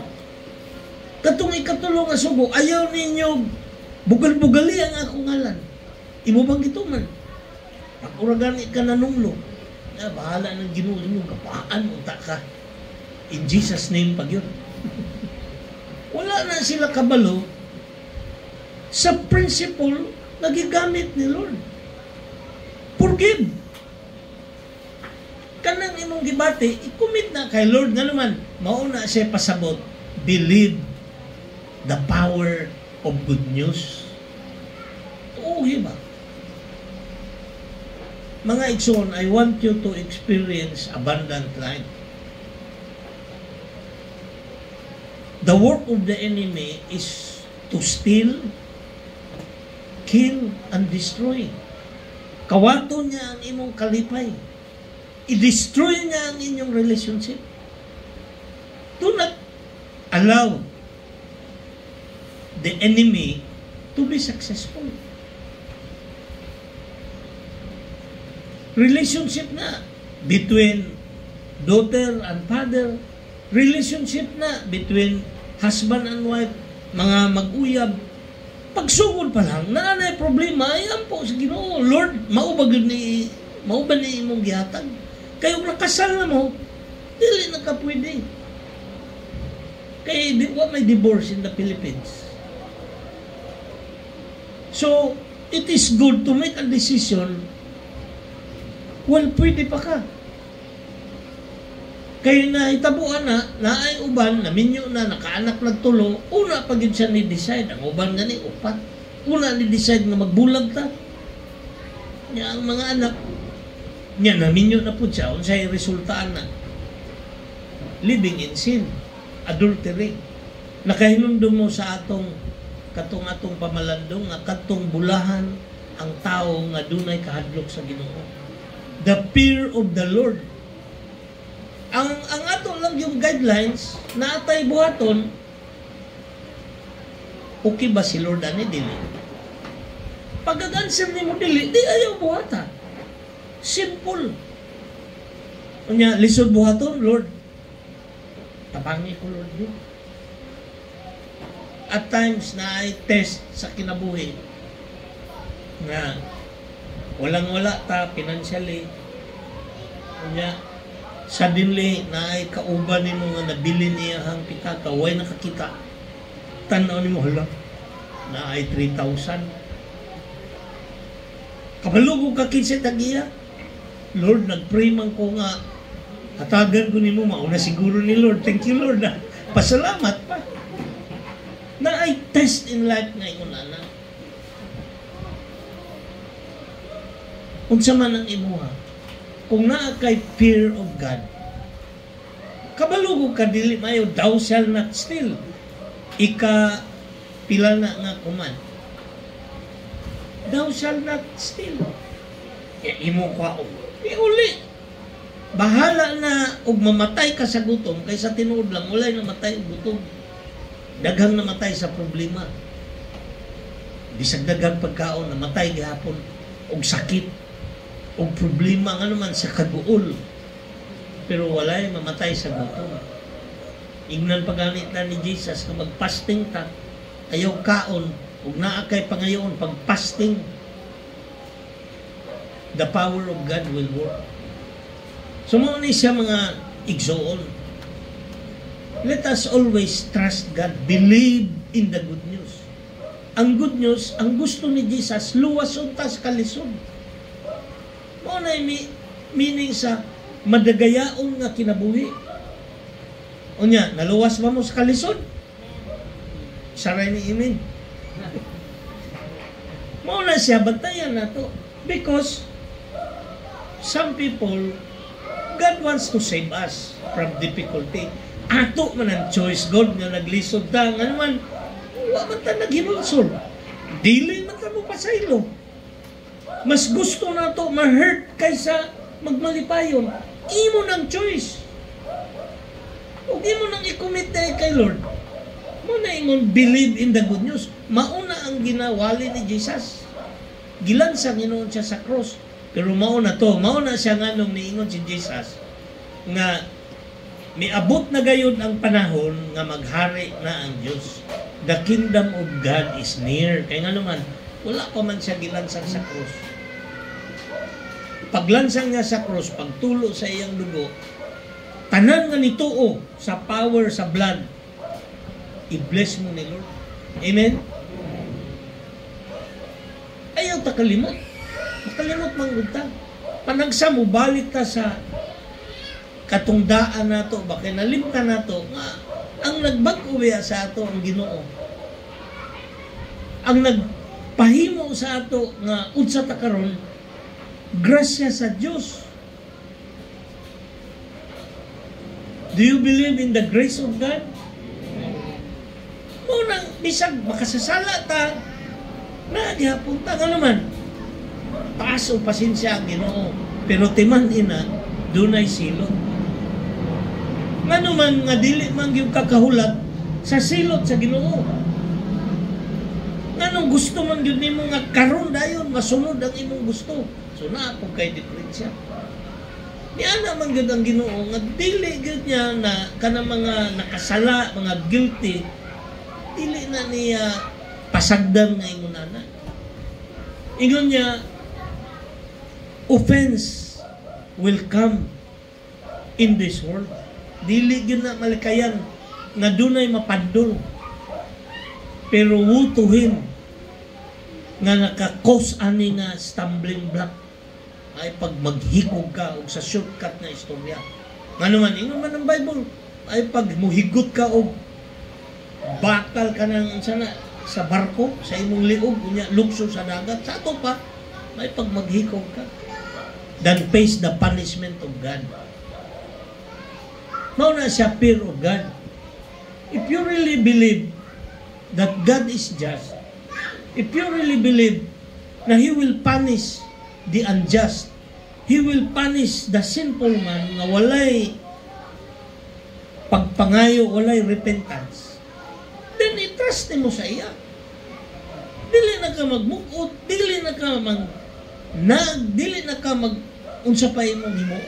Katong ikatulo nga sugo, ayaw ninyo bugal-bugali ang akong ngalan. Imo bang gituman? Pag-uragan ka nanunglo, bahala ng Ginoo mo, kapaan mo ka. In Jesus' name pag yun. Wala na sila kabalo sa principle na gigamit ni Lord. Forgive. Kanang imong gibati, i-commit na kay Lord nga naman. Mauna siya pasabot, believe the power of good news. Tuuhi ba? Mga igsoon, I want you to experience abundant life. The work of the enemy is to steal, kill, and destroy. Kawato niya ang imong kalipay. I-destroy niya ang inyong relationship. Do not allow the enemy to be successful. Relationship na between daughter and father, relationship na between husband and wife, mga mag-uyab, pagsugod pa lang, naanay problema, ay ampo sa Ginoo. Lord, mauba ni imong gihatag. Kayo nakasal na mo, dili na ka pwede. Kaya di ba may divorce in the Philippines? So, it is good to make a decision while pwede pa ka. Kaya na itabuan na ay uban, naminyo na, nakaanak nagtulo, una pag yun siya ni-decide, ang uban nga ni upat. Una ni-decide na magbulag ta. Niya ang mga anak, niya naminyo na po siya, unsay resultaan na. Living in sin, adultery. Nakahinundong mo sa atong pamalandong, nga katong bulahan ang tao nga dunay kahadlok sa Ginoo. The fear of the Lord. Ang ato lang yung guidelines na atay buhaton, okay ba si Lord ani dili? Pag ang-answer ni mo dili, di ayaw buhata. Simple. Unya, lisod buhaton, Lord. Tabangi ko, Lord. At times na ay test sa kinabuhi na walang-wala ta financially. Unya, suddenly na ay kauban ni mo nga nabili niya hang pitaka, way nakakita. Tanaw ni mo, hala, na ay 3,000. Kabalugo ka kinsa tagiya. Lord, nag-pray man ko nga hatagan ko ni mo, mauna siguro ni Lord. Thank you, Lord. Pasalamat pa. Na ay test in life ngayon na. Unsa man ang imuha, kung naa kay fear of God, kabalugo ka dili mayo, thou shall not steal. Ika pila na nga kuman. Thou shall not steal. Imo ka uli. Bahala na og mamatay ka sa gutom kaysa tinuod lang walay namatay og gutom. Daghang namatay sa problema. Bisag daghang pagkaon namatay gihapon og sakit og problema nga naman sa kaguol. Pero walay mamatay sa gutom. Ingnan paganit na ni Jesus na mag-fasting ta, ayaw kaon ug naa kay pangayoon pag fasting. The power of God will work. So mo ni siya mga igsoon. Let us always trust God, believe in the good news. Ang good news, ang gusto ni Jesus, luwas untas kalisod. Mo na meaning sa madagayaon nga kinabuhi. Unya, naluwas ba mo sa kalisod? Saray ni Imin. Mo na siya, bantayan na to. Because some people, God wants to save us from difficulty. ato man ang choice God nga naglisod ta, nga naman, wa man ta naghinulsol. Dili man ta mo pasaylo. Mas gusto na to ma-hurt kaysa magmalipayon. Imo ng choice. Huwag imo nang i-commit kay Lord. Muna ingon believe in the good news. Mauna ang ginawali ni Jesus. Gilansang inoon siya sa cross. Pero mauna to. Mauna siya nga nung niingon si Jesus nga miabot na gayon ang panahon nga maghari na ang Diyos. The kingdom of God is near. Kaya nga naman, wala pa man siya gilansang sa cross. Paglansang niya sa cross, pagtulo sa iyang dugo, tanan nga nituo sa power sa blood, i-bless mo ni Lord. Amen? Ayaw ta kalimot. Makalimot manggod ta. Panagsa mo, balik ta sa katungdaan nato, baka nalimta nato, nga ang nagbag-uwi sa ato ang Ginoo. Ang nagpahimo sa ato nga unsa ta karon, grasya sa Diyos. Do you believe in the grace of God? Munang bisag makasasala ta, na gihapon ta nga naman. Taas o pasensya ang Ginoo, pero timan ina dunay silot. Nga naman nga dili man gyud kakahulat sa silot sa Ginoo. Nga nung gusto man gyud nimo nga karon dayon masunod ang imong gusto. So na po kay diferensya. Niya naman gyud ang Ginoo nga dili gyud niya na kana mga nakasala, mga guilty, dili na niya pasagdan nga ingon ana. Ingon niya, offense will come in this world. Dili gyud na malikayan nga dunay mapandol. Pero wutuhin nga naka-cause ani nga stumbling block ay pag maghikog ka og sa shortcut na istorya. Nga naman, ingon man ang Bible, ay pag muhigot ka og bakal ka ng sana sa barko, sa imong liog, kunya lukso sa dagat, sa ato pa, ay pag maghikog ka, then face the punishment of God. Mao na siya fear of God. If you really believe that God is just, if you really believe na He will punish the unjust, He will punish the sinful man nga walay pagpangayo, walay repentance, then i-trust mo sa iya. Dili na ka magmukot, dili na ka dili na ka unsa pa imong himuon.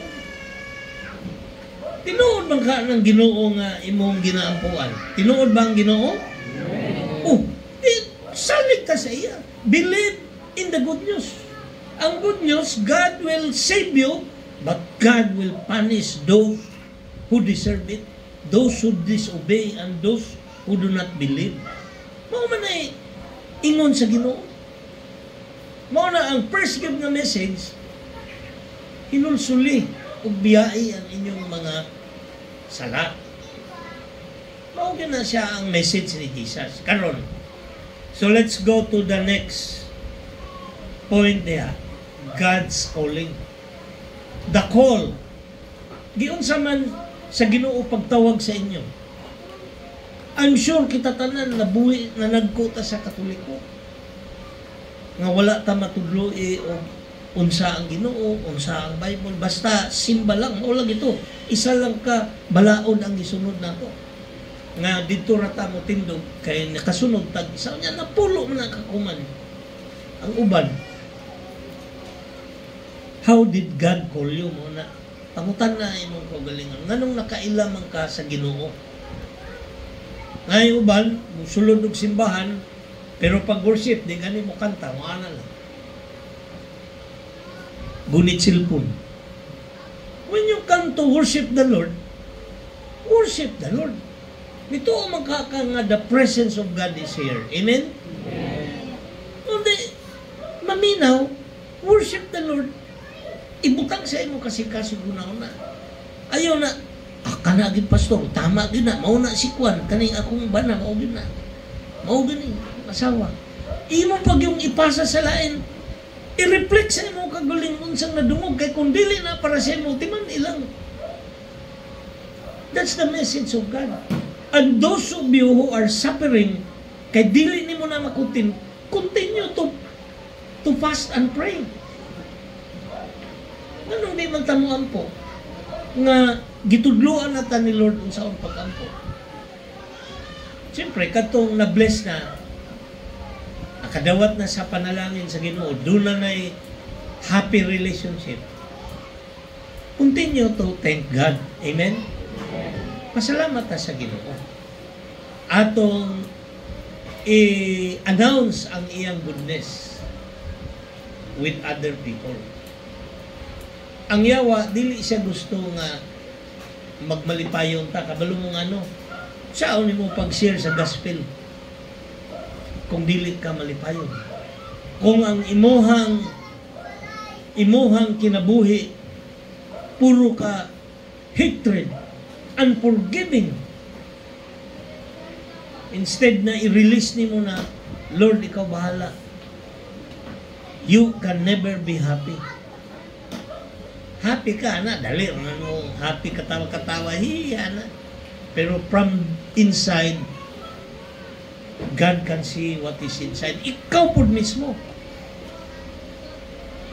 Tinuod bang ka ng Ginoo nga imong ginaampuan? Tinuod ba ang Ginoo? Oh, salig ka sa iya. Believe in the good news. Ang good news, God will save you, but God will punish those who deserve it, those who disobey, and those who do not believe. Mao man ay ingon sa Ginoo. Mao na ang first give nga message, hinulsuli ug biyai ang inyong mga sala. Mao na siya ang message ni Jesus karon. So let's go to the next point there. God's calling. The call. Giunsa man sa Ginoo pagtawag sa inyo. I'm sure kita tanan nabuhi na nagkuta sa Katoliko. Nga wala ta matudloy o unsa ang Ginoo, unsa ang Bible, basta simba lang, mao lang ito. Isa lang ka balaod ang gisunod nato. Nga dito ra ta mo tindog kay nakasunod tag isa nya napulo man ang kakuman. Ang uban. How did God call you mo na? Pangutan na imong kagalingan. Nganong nakaila man ka sa Ginoo? Ngay uban, sulod og simbahan, pero pag worship di gani mo kanta, mo ana lang. Gunit cellphone. When you come to worship the Lord, worship the Lord. Nito magkaka nga the presence of God is here. Amen? Kundi, maminaw, worship the Lord. Ibutang sa imo kasi una-una. Ayaw na, kanagin pastor, tama din na, mauna si Kwan, kaning akong bana, mao din na. Mao din asawa. Imo pag yung ipasa sa lain, i-reflect sa imo kagaling unsang nadungog, kay kung dili na para sa imo, timan ilang. That's the message of God. And those of you who are suffering, kay dili nimo na makutin, continue to fast and pray. Ganun di man tamuan po nga gitudloan na ta ni Lord unsa ang pag-ampo. Siyempre, katong na-bless na, nakadawat na sa panalangin sa Ginoo, doon na na'y happy relationship. Continue to thank God. Amen? Pasalamat na sa Ginoo. Atong i-announce ang iyang goodness with other people. Ang yawa, dili siya gusto nga magmalipayon ta. Kabalo mong ano, siya ni mo pag-share sa gospel kung dili ka malipayon. Kung ang imuhang kinabuhi puro ka hatred, unforgiving, instead na i-release ni mo na, Lord, ikaw bahala, you can never be happy. Happy ka na, dali, ano, happy katawa-katawa, hiya na. Pero from inside, God can see what is inside. Ikaw po mismo.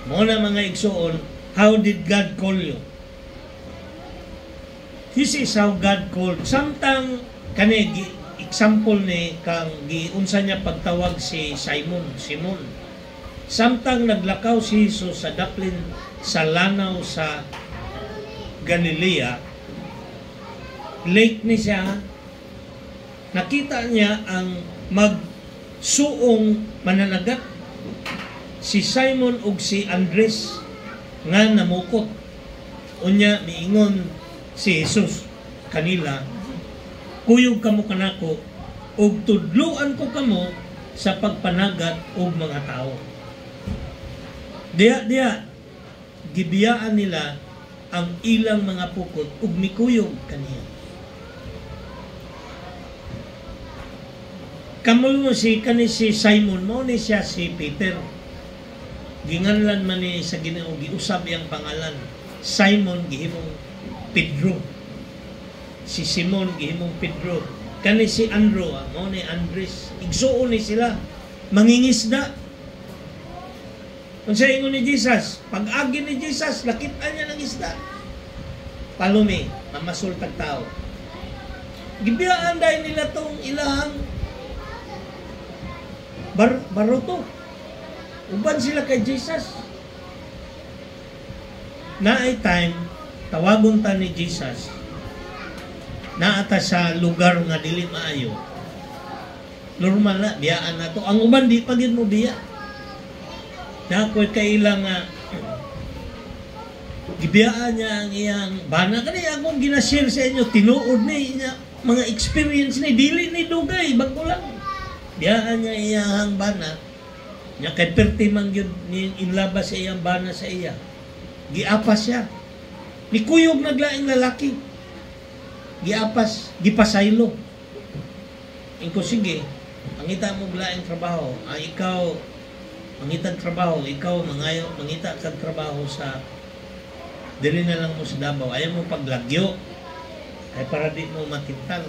Muna mga igsoon, how did God call you? This is how God called. Samtang, example ni, kang giunsa niya pagtawag si Simon. Samtang naglakaw si Jesus sa daplin sa lanaw sa Galilea, late ni siya, nakita niya ang magsuong mananagat si Simon ug si Andres nga namukot. Unya miingon si Jesus kanila, kuyog kamo kanako ug tudluan ko kamo sa pagpanagat og mga tao. Diya gibiyaan nila ang ilang mga pukot ug mikuyog kaniya. Kamulo si Simon mo ni siya si Peter. Ginganlan man ni sa Ginoo, giusab iyang pangalan. Simon gihimong Pedro. Si Simon gihimong Pedro. Kani si Andrew, mo ni Andres. Igsuon ni sila, mangingisda. Kung sa ingon ni Jesus, pag-agi ni Jesus, nakita niya ng isda. Palumi, mamasultag tao. Gibiyaan dahil nila tong ilahang baruto. Uban sila kay Jesus. Naay time, tawagon ta ni Jesus. Naata sa lugar nga dili maayo. Normal na, biyaan na to. Ang uban, di pagin mo biya. Na ako'y kailang gibiyaan niya ang iyang bana. Kaya akong ginashare sa inyo, tinuod ni niya, mga experience ni, dili ni dugay, bago lang. Biyaan niya iyang bana, niya kay perti man yun, inlabas sa iyang bana sa iya. Giapas siya. Ni kuyog naglaing lalaki. Giapas, gipasaylo. Ingko sige, mangita mo laing trabaho, ikaw, mangitag trabaho, ikaw mangayo, mangita kag trabaho sa dili na lang mo sa Davao, ayaw mo paglagyo ay para di mo matintang.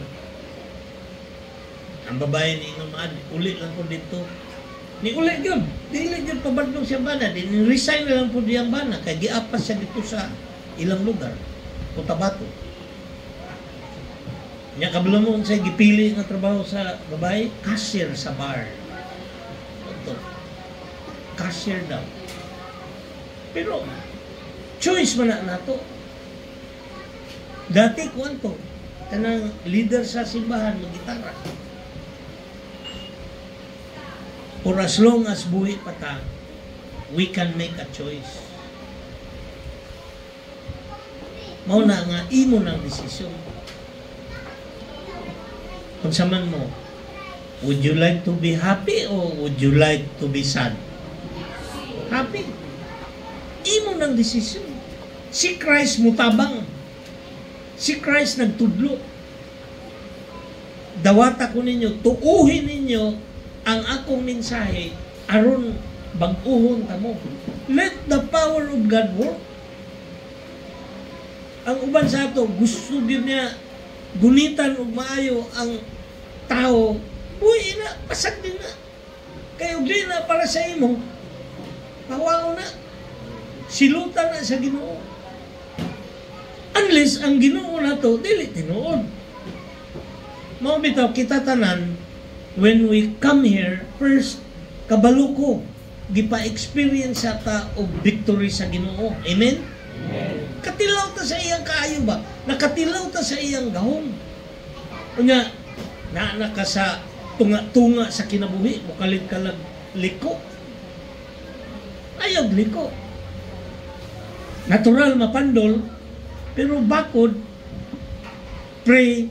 Ang babae ni Ingman, uli lang po dito. Ni uli yun, dili yun pabadlong siya bana, resign na lang po diyang bana, kaya giapas siya dito sa ilang lugar, Cotabato. Nya kabalo mo sa gipili nga trabaho sa babae, cashier sa bar. Cashier daw. Pero, choice man na nato. Dati kwanto, kanang leader sa simbahan, mag-gitara. For as long as buhi pa ta, we can make a choice. Mao na nga, imo ng desisyon. Kung saman mo, would you like to be happy or would you like to be sad? Happy. Imo ng desisyon. Si Christ mutabang. Si Christ nagtudlo. Dawata ko ninyo, tuuhin ninyo ang akong mensahe aron bag-uhon kamo. Let the power of God work. Ang uban sa ato, gusto din niya gunitan ug maayo ang tao, buhi na, pasag din na. Kaya di na para sa imo, pawaw na. Silutan na sa Ginoo. Unless ang Ginoo na to, dili tinuod. Mao bitaw kita tanan, when we come here, first, kabalo ko, gipa-experience ta og victory sa Ginoo. Amen? Katilaw ta sa iyang kaayo ba? Nakatilaw ta sa iyang gahom. Unya, naana ka sa tunga-tunga sa kinabuhi, mukalit ka lang liko. Ayog liko. Natural mapandol, pero bakod, pray,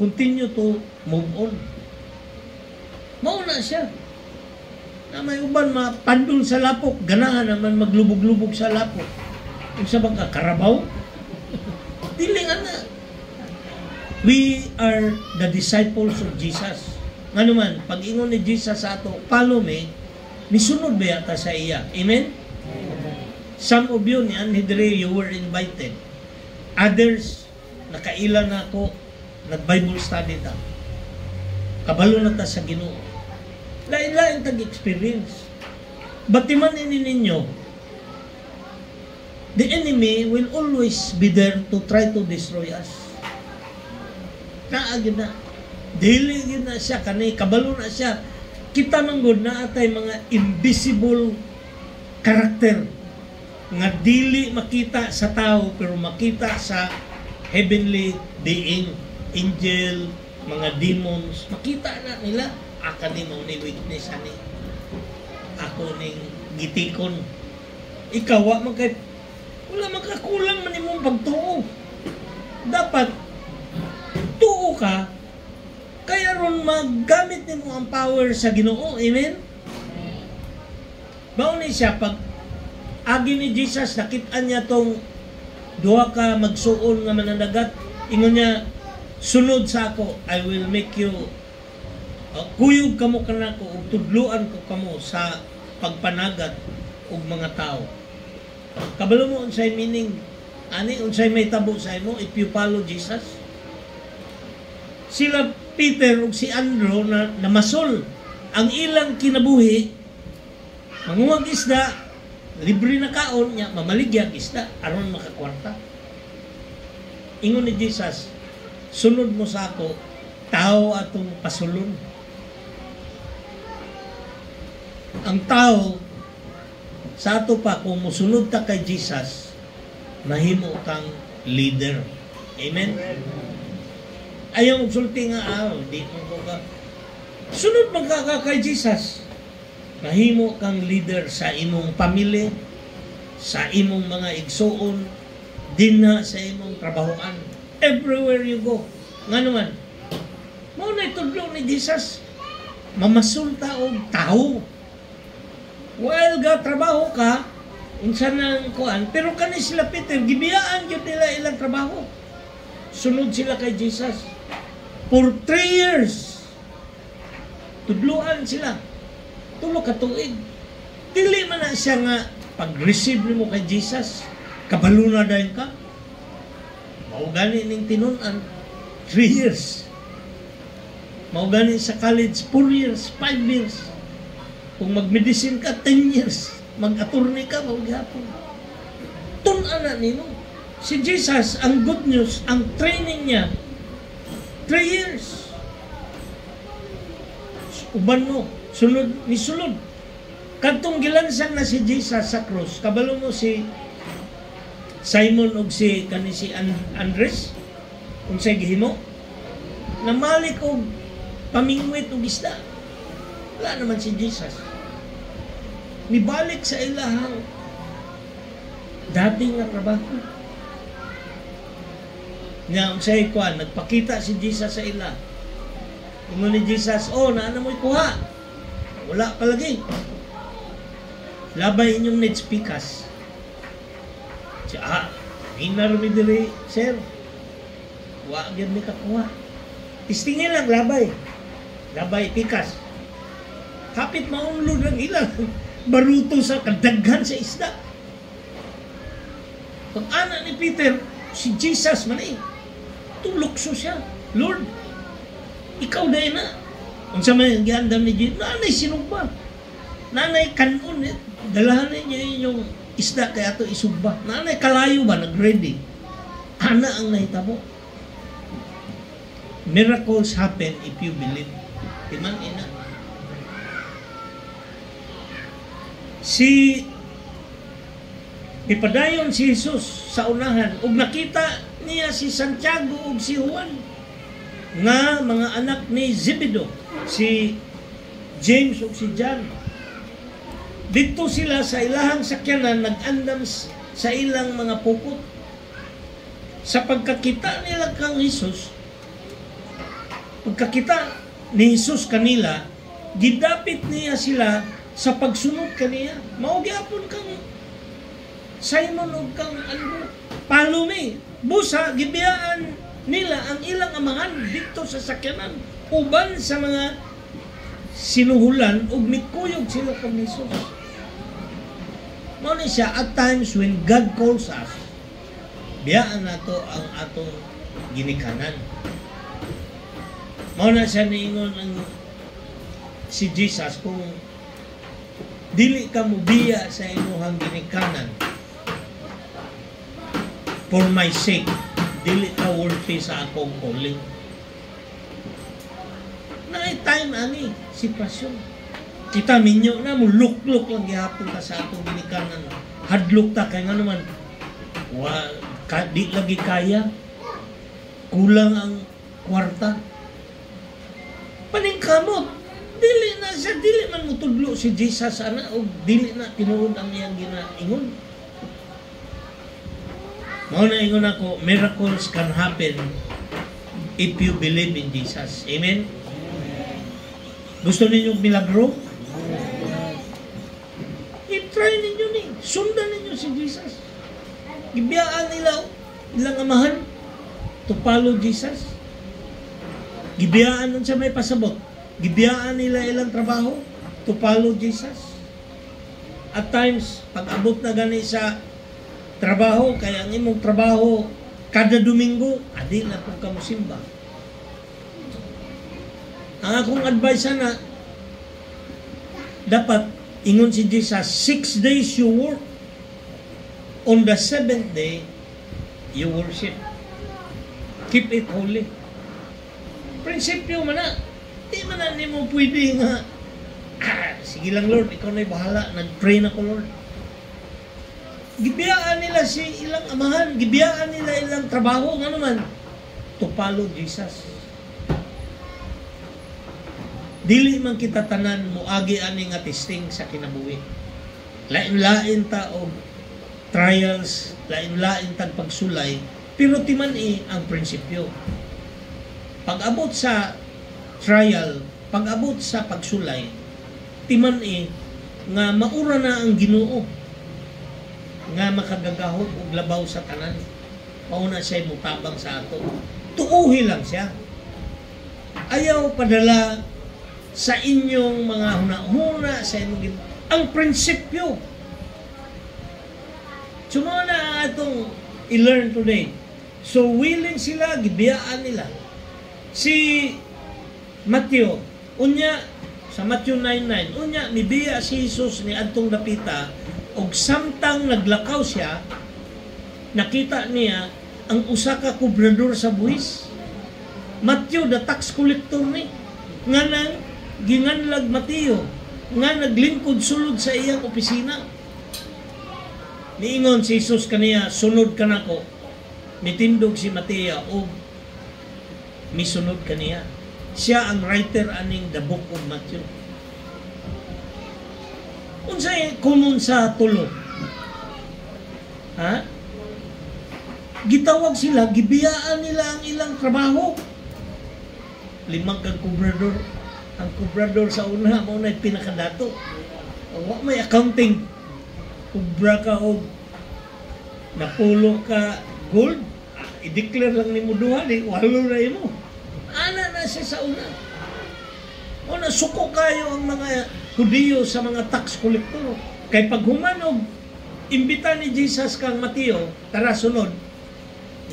continue to move on. Mauna siya. Na may uban mapandol sa lapok, ganahan naman maglubog-lubog sa lapok. Kung sa bang karabaw, dilingan na. We are the disciples of Jesus. Nga naman, pag ingon ni Jesus sa ato, follow me, nisunod ba yata sa iya? Amen? Some of you, ni Anhidre, you were invited. Others, nakailan na ako, nag-Bible study ta. Kabalo na ta sa Ginoo. Lain-lain tag-experience. Batiman ini ninyo, the enemy will always be there to try to destroy us. Naagin na. Dili yun na siya, kanay kabalo na siya. Kita manggod na atay mga invisible karakter nga dili makita sa tao pero makita sa heavenly being, angel, mga demons. Makita na nila. Aka ni mo ni witness ani. Ako ning gitikon. Ikaw wa wala makakulang man imong pagtuo. Dapat tuo ka kaya ron maggamit nimo ang power sa Ginoo. Amen? Mao ni siya pag agi ni Jesus nakit-an niya tong duha ka magsuon nga mananagat, ingon niya, sunod sa ako, I will make you kuyog kamo kanako ug tudluan ko kamo sa pagpanagat og mga tao. Kabalo mo unsay meaning ani unsay may tabo sa imo if you follow Jesus? Sila Peter ug si Andrew na namasol ang ilang kinabuhi, manguwag isda, libre na kaon niya, mamaligya isda aron makakwarta. Ingon ni Jesus, sunod mo sa ako, tao atong pasulon. Ang tao sa ato pa, kung musunod ta kay Jesus, mahimo kang leader. Amen? Ayaw magsulti nga, di mo ka. Sunod magkaka kay Jesus. Mahimo kang leader sa imong pamilya, sa imong mga igsoon, dinha sa imong trabahoan. Everywhere you go. Nga naman, mao na itudlo ni Jesus, mamasulta og tao. While trabaho ka, unsa nang kuan, pero kani sila Peter, gibiyaan gyud nila ilang trabaho. Sunod sila kay Jesus. For 3 years, tudluan sila. Tulo ka tuig. Dili man na siya nga, pag-receive nimo kay Jesus, kabalo na dayon ka. Mao gani ning tinunan, 3 years. Mao gani sa college, 4 years, 5 years. Kung mag-medicine ka, 10 years. Mag-attorney ka, mag-hapon. Tun-an na nino. Si Jesus, ang good news, ang training niya, 3 years. Uban mo, sunod, nisulod. Kadtong gilansan na si Jesus sa cross, kabalo mo si Simon og si Andres, unsay gihimo? Namalik og pamingwit og isda. Wala naman si Jesus. Nibalik sa ilahang dating nga trabaho. Nga unsay kuan, nagpakita si Jesus sa ila. Ingon ni Jesus, naana mo'y kuha. Wala pa lagi. Labay inyong needs pikas. Siya, hinar mi diri, sir. Wa gyud mi kakuha. Tistingin lang labay. Labay pikas. Kapit maunlod ang ilang baruto sa kadaghan sa isda. Pag anak ni Peter, si Jesus man Natulokso siya. Lord, ikaw dahil na. Kung sa may giandam ni Jesus, nanay sinugba. Nanay kanon, dalahan niya yung isda kaya ito isugba. Nanay kalayo ba, nag-ready? Ana ang nahitabo. Miracles happen if you believe. Timan ina. Ipadayon si Jesus sa unahan ug nakita niya si Santiago ug si Juan nga mga anak ni Zebedeo, si James ug si John. Dito sila sa ilahang sakyanan nag-andam sa ilang mga pukot. Sa pagkakita nila kang Jesus, pagkakita ni Jesus kanila, gidapit niya sila sa pagsunod kaniya. Mao gyapon kang Simon o kang ano, palumi, busa, gibiyaan nila ang ilang amahan dito sa sakyanan. Uban sa mga sinuhulan o mikuyog sila kang Jesus. Muna siya, at times when God calls us, biyaan na to ang atong ginikanan. Muna siya niingon ang si Jesus kung dili ka mo biya sa inyong ginikanan, for my sake, dili ka worthy sa akong calling. Na-time ani, sitwasyon. Kita minyo na mo, luk-luk lang gihapon ka sa atong ginikanan. Hadlok ta, kaya nga naman, di lagi kaya, kulang ang kwarta. Paningkamot, dili na siya, dili man mo tudlo si Jesus, ana, o dili na tinuod ang iyang ginaingon. Mauna ingon ako, miracles can happen if you believe in Jesus. Amen? Gusto ninyong milagro? I-try ninyo ni. Sundan ninyo si Jesus. Gibiyaan nila ilang amahan to follow Jesus. Gibiyaan nun sa may pasabot. Gibiyaan nila ilang trabaho to follow Jesus. At times, pag abot na gani sa trabaho, kaya ang imong trabaho kada Domingo, adi na kung kamusimba. Ang akong advice na, dapat ingon si Jesus, 6 days you work, on the 7th day, you worship. Keep it holy. Prinsipyo man na, di man na mo pwede nga, sige lang Lord, ikaw na'y bahala, nag-pray na ko Lord. Gibiyaan nila si ilang amahan, gibiyaan nila ilang trabaho, nga naman, to follow Jesus. Dili man kita tanan mo agi ani nga testing sa kinabuhi. Lain-lain ta og trials, lain-lain tag pagsulay, pero timan ang prinsipyo. Pag-abot sa trial, pag-abot sa pagsulay, timan nga maura na ang Ginoo nga makagagahod og labaw sa tanan. Mauna siya mutabang sa ato. Tuuhi lang siya. Ayaw padala sa inyong mga huna-huna, sa inyong ang prinsipyo. Sumuna na atong i-learn today. So willing sila, gibiyaan nila. Si Matthew, unya, sa Matthew 9:9, unya, mibiya si Jesus ni adtong dapita, og samtang naglakaw siya, nakita niya ang usa ka kubrador sa buhis. Matthew, the tax collector ni, nga nang ginganlag Mateo, nga naglingkod sulod sa iyang opisina. Niingon si Jesus kaniya, sunod ka nako. Mitindog si Mateo o misunod kaniya. Siya ang writer aning the book of Matthew. Unsay common sa tulo? Ha? Gitawag sila, gibiyaan nila ang ilang trabaho. 5 kang kubrador. Ang kubrador sa una, mo na pinakadato. Wa may accounting. Kubra ka o napulo ka gold, i-declare lang ni mo duha, walo na imo. Ana na siya sa una. O nasuko kayo ang mga Hudiyo sa mga tax collector. Kay pag humanog, imbita ni Jesus kang Mateo, tara sunod,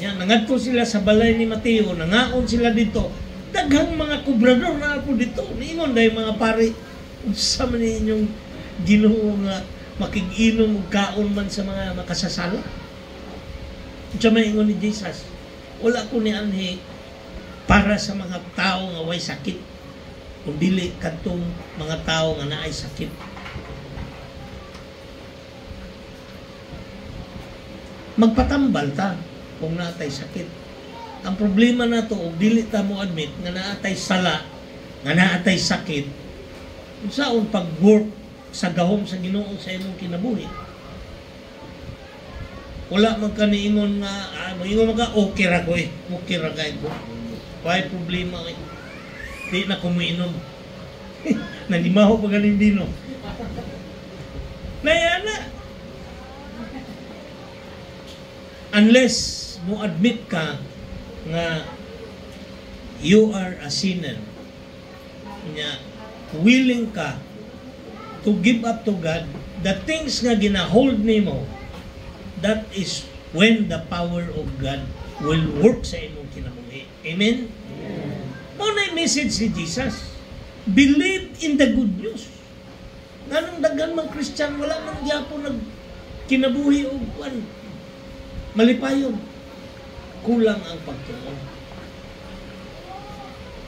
Yan, nangadto sila sa balay ni Mateo, nangaon sila dito. Daghang mga kubrador na po dito. Niingon dahil mga pare, unsa man ninyong Ginoo nga makig-inom og kaon man sa mga makasasala. Unsa man ingon ni Jesus? Wala ko ni anhi para sa mga tao nga way sakit. Kung dili kadtong mga tao nga naay sakit. Magpatambal ta kung naatay sakit. Ang problema na to, dili ta mo admit nga naatay sala, nga naatay sakit, unsaon pag-work sa gahom sa Ginoo sa imong kinabuhi. Wala man ka niingon nga, ingon ka, okay ra ko okay ra kay ko. Why problema kay? Di na kumiinom. Nalimaho pa galing dino. Nayana. Unless mo admit ka nga you are a sinner, nga willing ka to give up to God, the things nga ginahold nimo, that is when the power of God will work sa imong kinabuhi. Amen? Mao na yung message ni Jesus. Believe in the good news. Nganong daghan mang Christian, wala man gyapon nag kinabuhi og malipayon. Kulang ang pagtuon.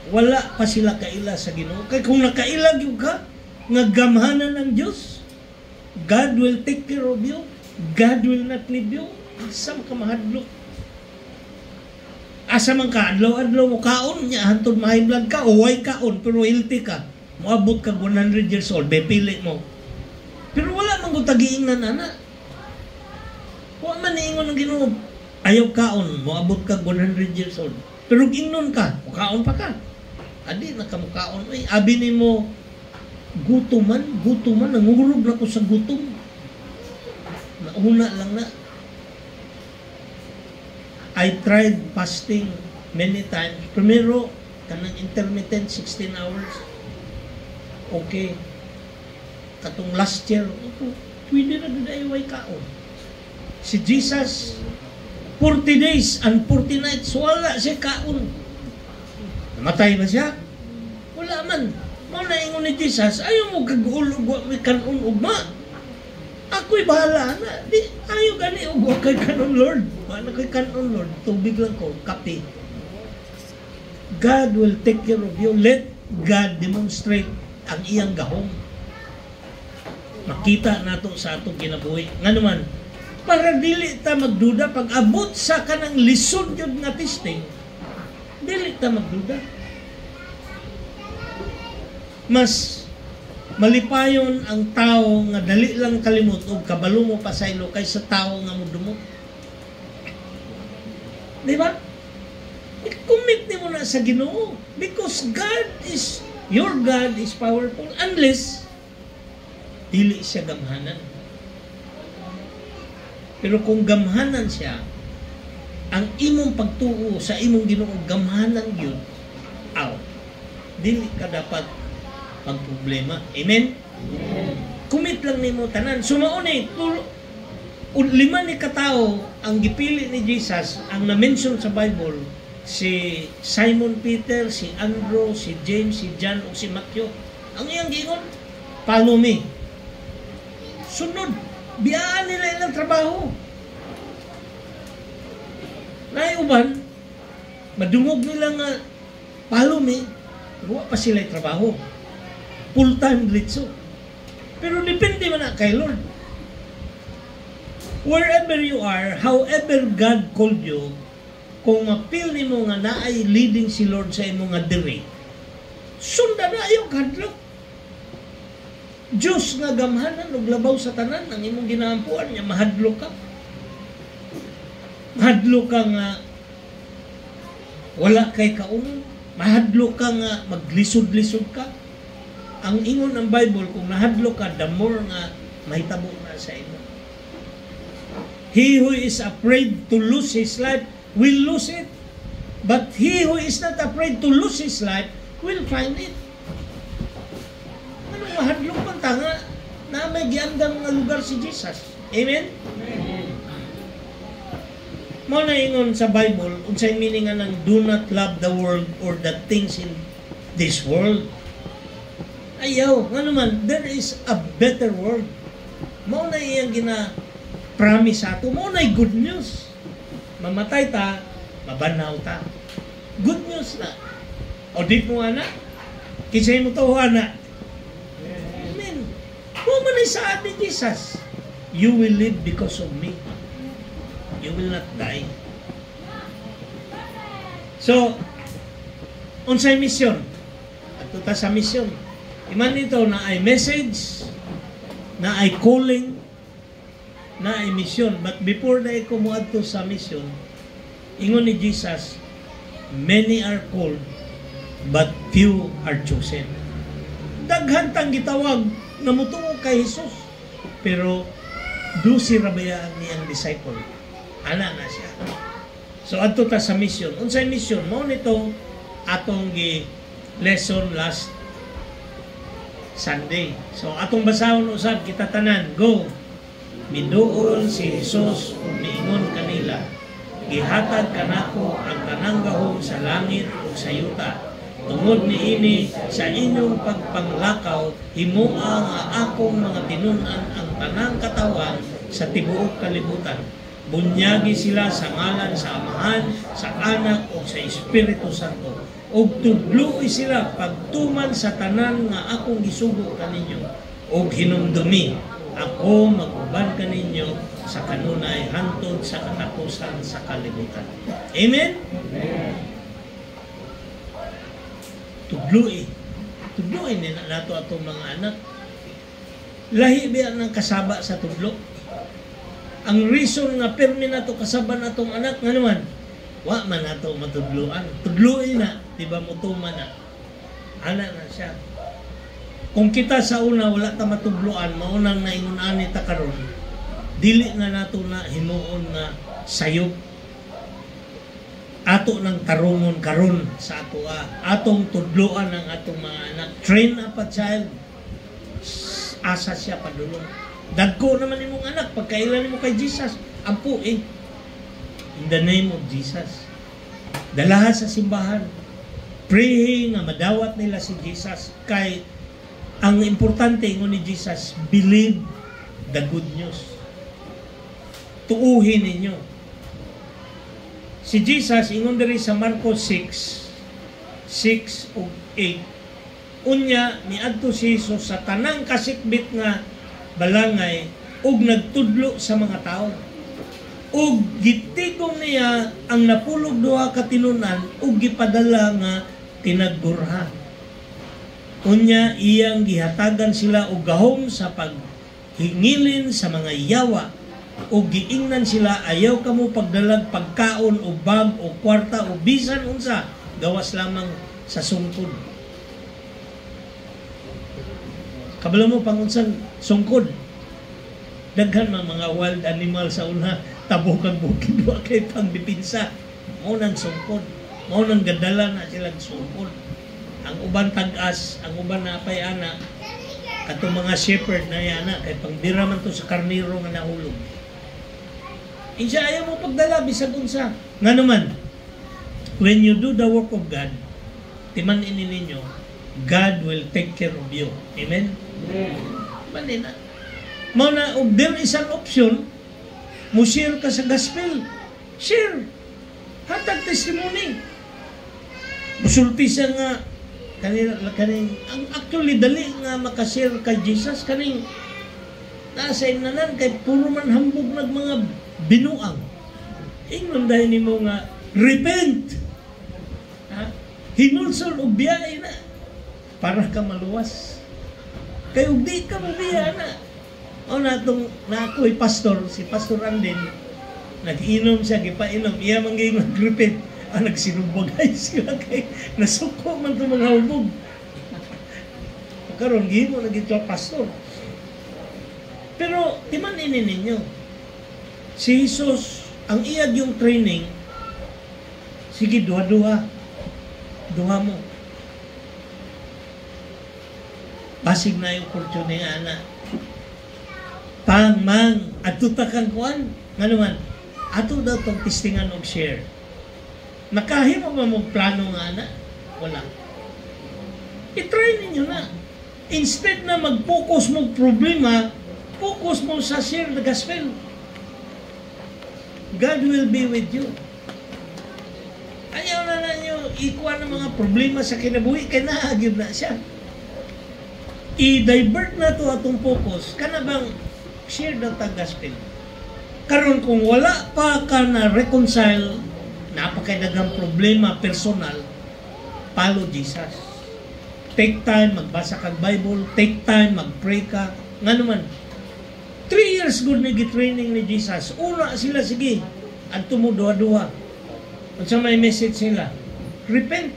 Wala pa sila kaila sa Ginoo. Kaya kung nakailag yung ka, ngagamhanan ng Diyos, God will take care of you. God will not leave you. Asam ka mahadlok. Asa man ka, adlaw-adlaw mo kaon, niya hantod mahiblag ka, o way kaon, pero healthy ka. Moabot ka 100 years old, bepili mo. Pero wala man kung tagiingnan, anak. Huwag man niingon ng Ginoo, ayaw kaon, moabot ka 100 years old. Pero ingnon ka, kaon pa ka. Adi, nakamukaon. Ay, abi ni mo, gutuman, nangurog na ko sa gutom. Nauna lang na. I tried fasting many times. Primero, kanang intermittent 16 hours. Okay. Katong last year, pwede na gudaiway kaon. Si Jesus, 40 days and 40 nights, wala siya kaon. Namatay ba siya? Wala man. Mao na ingon ni Jesus, ayaw mo kag-ulog wa kanon ugma. Ako'y bahala na. Di, ayaw gani ugwa kay kanon Lord. Wala kay kanon Lord. Tubig lang ko, kape. God will take care of you. Let God demonstrate ang iyang gahom. Makita nato sa atong kinabuhi. Nga naman, para dili ta magduda pag abot sa kanang lisod yun nga testing, dili ta magduda. Mas malipayon ang tao nga dali lang kalimot o kabalo mo pasaylo kaysa tao nga mudumot. Di ba? I-commit mo na sa Ginoo because your God is powerful unless dili siya gamhanan. Pero kung gamhanan siya, ang imong pagtuo sa imong Ginoo gamhanan yun, dili ka dapat magproblema. Amen? Commit lang nimo tanan. Sumauni, 5 ni katao ang gipili ni Jesus, ang na-mention sa Bible, si Simon Peter, si Andrew, si James, si John, o si Matthew. Ang iyang giingon, follow me. Sunod. Biyaan nila ilang trabaho. Naiuban, madungog nila nga, follow me, huwa pa sila trabaho. Full-time litso. Pero depende man na kay Lord. Wherever you are, however God called you, kung mapil nimo nga naay leading si Lord sa imo nga diri, sundan na ayaw kadlok. Diyos nga gamhanan ug labaw sa tanan ang imong ginaampuan niya, mahadlok ka. Mahadlok ka nga wala kay kaunon. Mahadlok ka nga maglisod-lisod ka. Ang ingon ng Bible, kung nahadlok ka, the more nga mahitabo na sa imo. He who is afraid to lose his life will lose it. But he who is not afraid to lose his life will find it. Anong mahadlok man tanga na may giandang nga lugar si Jesus? Amen? Amen. Mao na ingon sa Bible, unsay meaning nga ng do not love the world or the things in this world. Ayaw, nga naman, there is a better world. Mao na iyang gina-promise ato, mao na good news. Mamatay ta, mabanaw ta. Good news na. O di mo ana, kisay mo to ana. Amen. Kung man ay saad ni Jesus, you will live because of me. You will not die. So, unsay mission? Ato ta sa mission. Iman nito na ay message, na ay calling, na ay mission. But before na ikumuad to sa mission, ingon ni Jesus, many are called, but few are chosen. Daghan tang gitawag na mutuo kay Jesus, pero dusi rabaya niyang disciple. Ana na siya. So adto ta sa mission. Unsay mission? Mao nito atong gi lesson last Sunday. So atong basahon usab kita tanan. Go. Miduol si Jesus ug miingon kanila, gihatag kanako ang tanang gahom sa langit ug sa yuta. Tungod niini sa inyong pagpanglakaw, himuha nga akong mga tinun-an ang tanang katawan sa tibuok kalibutan. Bunyagi sila sa ngalan sa Amahan, sa Anak o sa Espiritu Santo. Og tudloy sila pagtuman sa tanan nga akong gisugo kaninyo. Og hinumdumi, ako maguban kaninyo sa kanunay hantod sa katapusan sa kalibutan. Amen? Tudloy. Tudloy nila nato atong mga anak. Lahi ba ng kasaba sa tudlo? Ang reason nga permi na to kasaban atong anak nga naman, wa man nato matudluan. Tudloy na, di ba mutuman na. Ana na siya. Kung kita sa una wala ta matudluan, maunang naingon-ani ta karon, dili na nato na himuon nga sayop. Ato ng tarungon karon sa ato atong tudluan ng atong mga anak. Train up a child. Asa siya padulong. Dagko naman imong anak, pagkailan mo kay Jesus, ampo in the name of Jesus. Dalaha sa simbahan. Pray nga madawat nila si Jesus. Kay ang importante ingon ni Jesus, believe the good news. Tuuhin ninyo. Si Jesus, ingon diri sa Marcos 6 ug 8, unya niadto si Jesus sa tanang kasikbit nga balangay ug nagtudlo sa mga tao. Ug gitigom niya ang napulog duha ka tinunan ug gipadala nga tinagburha. Unya iyang gihatagan sila og gahom sa paghingilin sa mga yawa ug giingnan sila, ayaw kamo pagdalag pagkaon o bag o kwarta o bisan unsa, gawas lamang sa sungkod. Kabalo mo pangunsan sungkod. Daghan mga wild animal sa una, tabok ang bukid, wa kay pangdipinsa. Mao nang sungkod. Mao nang gadala na silang sungkod. Ang uban tag-as, ang uban na pay ana, katong mga shepherd na yana, kay pangbira man to sa karniro nga nahulog. Insya ayaw mo pagdala, bisag unsa. Nga naman, when you do the work of God, timanin ninyo, God will take care of you. Amen? Manina. Mao na, there is an option, mo share ka sa gospel. Share. Hatag testimony. Musulti siya nga, kaning, ang actually dali nga makashare kay Jesus, kaning, nasa inanan, kay puro man hambog nag mga binuang. Ingnon dahil ni mo nga, repent. Hinulsol o biyay na. Para ka maluwas. Kaya di ka mabiya na. O na itong, na ako'y pastor, si Pastor Andin, nag-inom siya, gipainom, iya manggay mag-repent. Nagsinumbagay sila kay nasuko man itong mga hubog. Karon gihimo na gito pastor. Pero timanin ninyo, si Jesus, ang iyag yung training, sige, duha-duha. Duha mo. Basig na yung opportunity nga na. Pangmang, at tutakang kuan. Nga naman, Ato daw itong testingan og share. Nakahimo ba mong plano nga na? Wala. I-try ninyo na. Instead na mag-focus mong problema, focus mo sa share the gospel. God will be with you. Ayaw na nyo ikuha ng mga problema sa kinabuhi, kaya naagib na siya. I-divert na to atong focus. Kana bang share the gospel? Karon kung wala pa ka na reconcile, napakadagang problema personal, follow Jesus. Take time, magbasa kag Bible, take time, mag-pray ka. Nga naman, 3 years good na training ni Jesus. Una sila, sige, at tumuduha-duha. At sa may message sila, repent.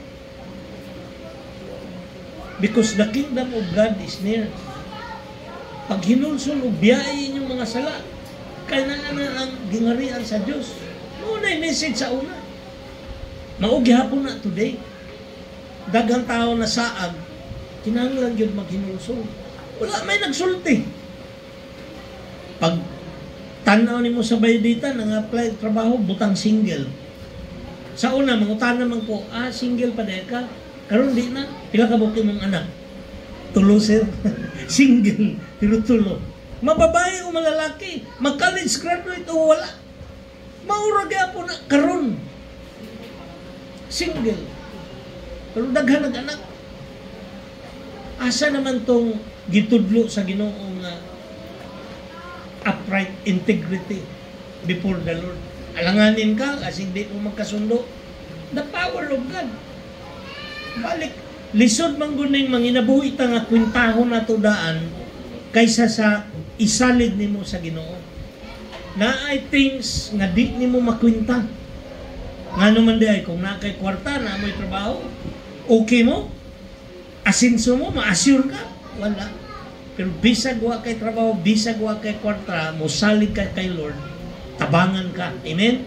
Because the kingdom of God is near. Pag hinulsol o biyayin yung mga sala, kaya na ang gingarian sa Diyos. Muna yung message sa una. Maugi hapon na today. Daghang tao na saag, kinahanglan yun maghinulsol. Wala, may nagsulti. Pag tanaw ni mo sa bayadita, nang-apply trabaho, butang single. Sa una, mangutan naman ko, single pa dahil ka. Karon di na, pila ka buki mong anak. Tulo, sir. Single. Pero tulo. Mababae o malalaki. Mag-college graduate o wala. Maurag po na. Karon. Single. Pero daghan nag-anak. Asa naman tong gitudlo sa Ginoo nga upright integrity before the Lord. Alanganin ka kasi hindi mo magkasundo. The power of God. Balik. Lisod man guning manginabuhi ta nga kwintahon na tudaan kaysa sa isalig nimo sa Ginoo. Naay things nga di nimo makwinta. Ngano man di ay kung na kay kwarta na may trabaho, okay mo? Asinso mo, ma-assure ka? Wala. Pero bisag wa kay trabaho, bisag wa kay kwarta, mosalig ka kay Lord, tabangan ka. Amen?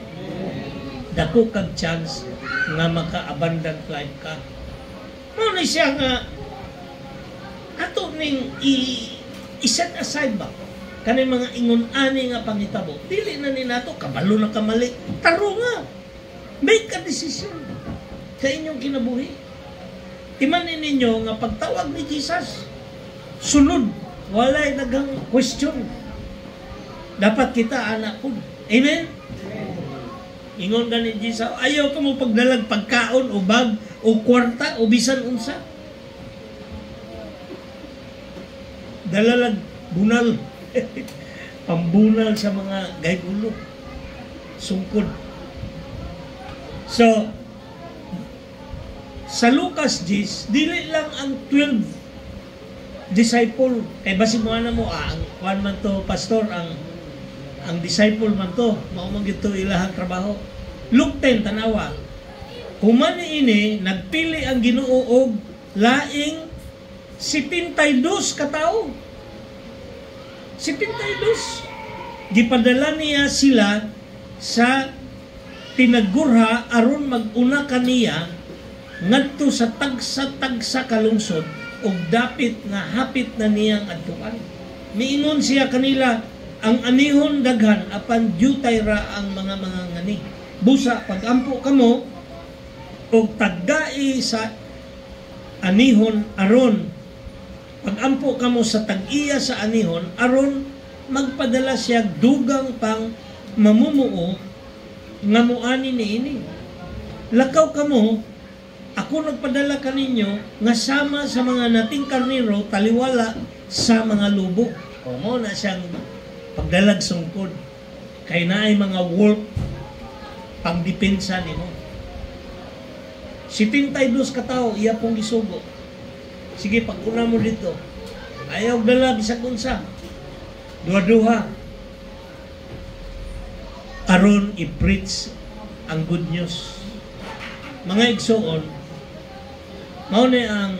Dako kag chance nga maka-abundant life ka. Ano na siya nga ato ning i-set aside ba? Kanang mga ingon-ani nga pangitabo. Dili na ni nato, kabalo na kamali. Taro nga. Make a decision sa inyong kinabuhi. Imanin ninyo nga pagtawag ni Jesus, sunod. Walay dagang question. Dapat kita anak po. Amen? Ingon ka ni Jesus, ayaw ka mo pagdalag pagkaon o bag o kwarta o bisan unsa. Dalalag bunal. Pambunal sa mga gaygulo. Sungkod. So, sa Lucas 10, dili lang ang 12 disciple. Kay basin mo na mo, ang kuan man to, pastor, ang disciple man to, maumang ito ilahang trabaho. Luke 10, tanawa. Humani ini, nagpili ang Ginoo og laing 72 katao. 72. Gipadala niya sila sa tinagurha aron mag-una kaniya ngadto sa tagsa-tagsa kalungsod ug dapit nga hapit na niyang adtuan. Miingon siya kanila, ang anihon daghan apan jutay ra ang mga ngani. Busa pagampo kamo og taggai sa anihon aron pagampo kamo sa tag-iya sa anihon aron magpadala siya dugang pang mamumuo nga muani niini. Lakaw kamo, ako nagpadala kaninyo nga sama sa mga nating karniro taliwala sa mga lubo. O mo na siyang pagdalag sungkod. Kay naay mga wolf pangdepensa nimo. 72 katao iya pong gisugo. Sige, pag-una mo dito. Ayaw dala bisag unsa. Duha-duha. Aron i-preach ang good news. Mga igsoon, mao ni ang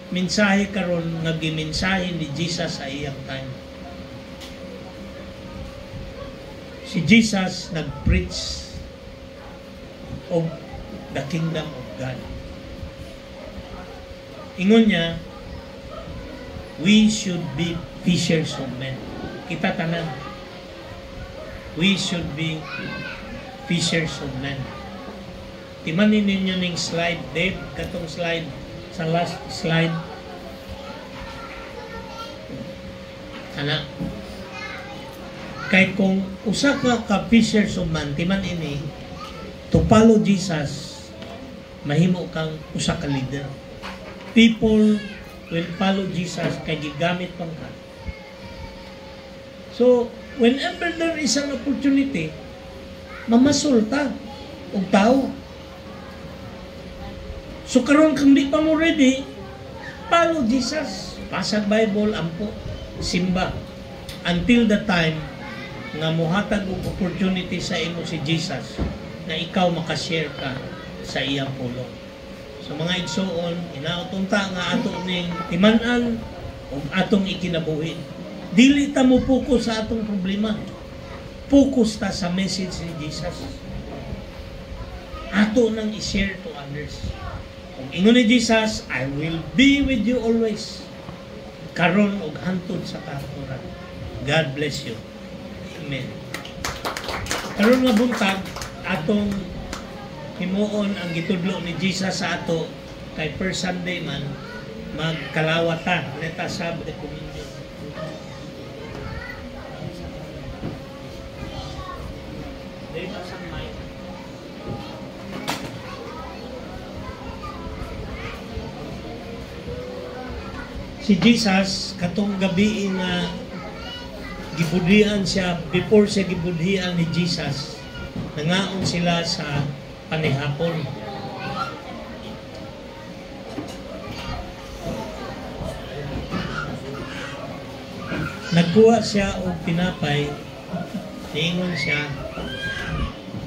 mensahe karon nga gimensahe ni Jesus sa iyang time. Si Jesus nag-preach of the kingdom of God. Ingon niya, we should be fishers of men. Kita tanan. We should be fishers of men. Timanin ninyo ning slide, Dave, katong slide, sa last slide. Ana, kay kung usa ka fishers of man, timan ini, to follow Jesus, mahimo kang usa ka leader. People will follow Jesus kay gigamit pang ka. So, whenever there is an opportunity, mamasulta og tao. So karon kung di pa mo ready, follow Jesus. Pasag Bible, ampo, simba. Until the time nga muhatag og opportunity sa imo si Jesus na ikaw makashare ka sa iyang pulong. So mga igsoon, inautunta nga ato ning timan-an o atong ikinabuhi. Dili ta mo focus sa atong problema. Focus ta sa message ni Jesus. Ato nang i-share to others. Kung ingon ni Jesus, I will be with you always. Karon og hantod sa kahaturan. God bless you. Amen. Karon nga buntag, atong himuon ang gitudlo ni Jesus sa ato kay first Sunday man magkalawata. Let us have the communion. Si Jesus katong gabi nga gibudhian siya, before siya gibudhian ni Jesus, nangaon sila sa panihapon. Nagkuha siya og pinapay, niingon siya,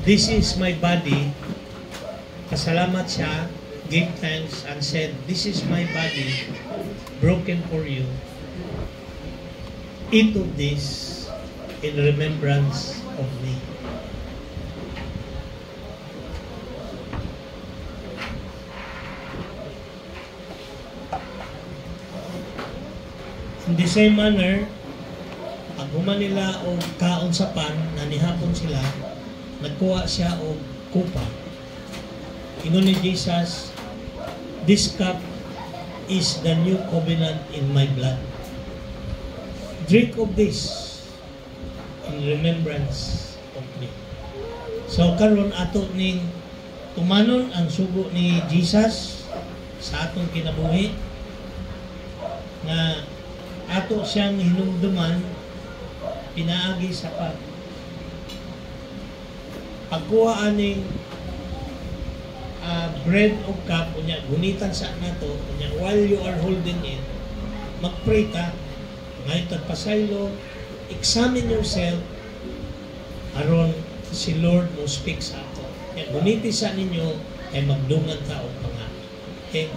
"This is my body." Pasalamat siya, gave thanks and said, "This is my body broken for you. Eat of this in remembrance of me." In the same manner, pag human nila o kaon sa pan, nanihapon sila, nagkuha siya o kupa. Ingon ni Jesus, "This cup is the new covenant in my blood. Drink of this in remembrance of me." So karon ato ning tumanon ang sugo ni Jesus sa atong kinabuhi nga ato siyang hinumduman pinaagi sa pagkuha aning bread o cup, unya gunitan sa nato, unya while you are holding it, magpray ta, ngay tagpasaylo, examine yourself, aron si Lord mo speak sa ato. Yan, guniti sa ninyo, ay magdungan ta o panga. Okay?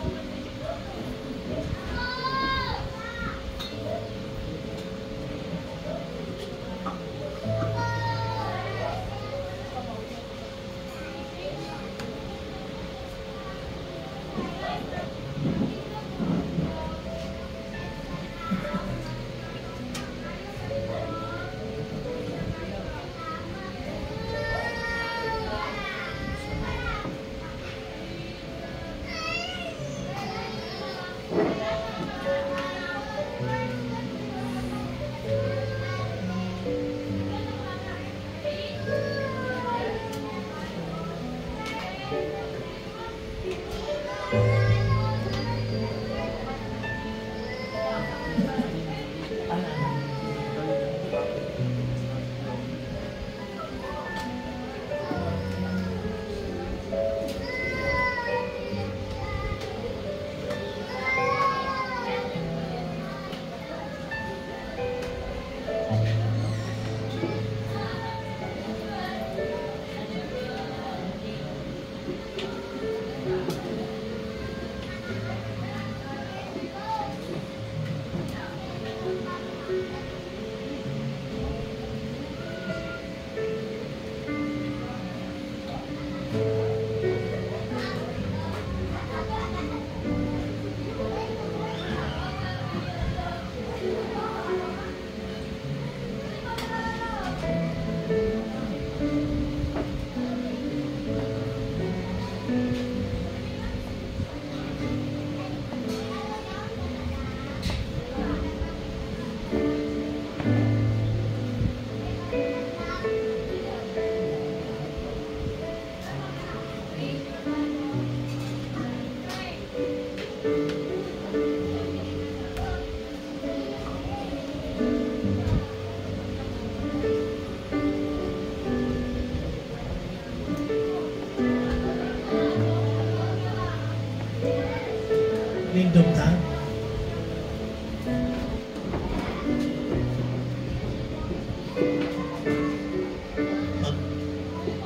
Nindot ta?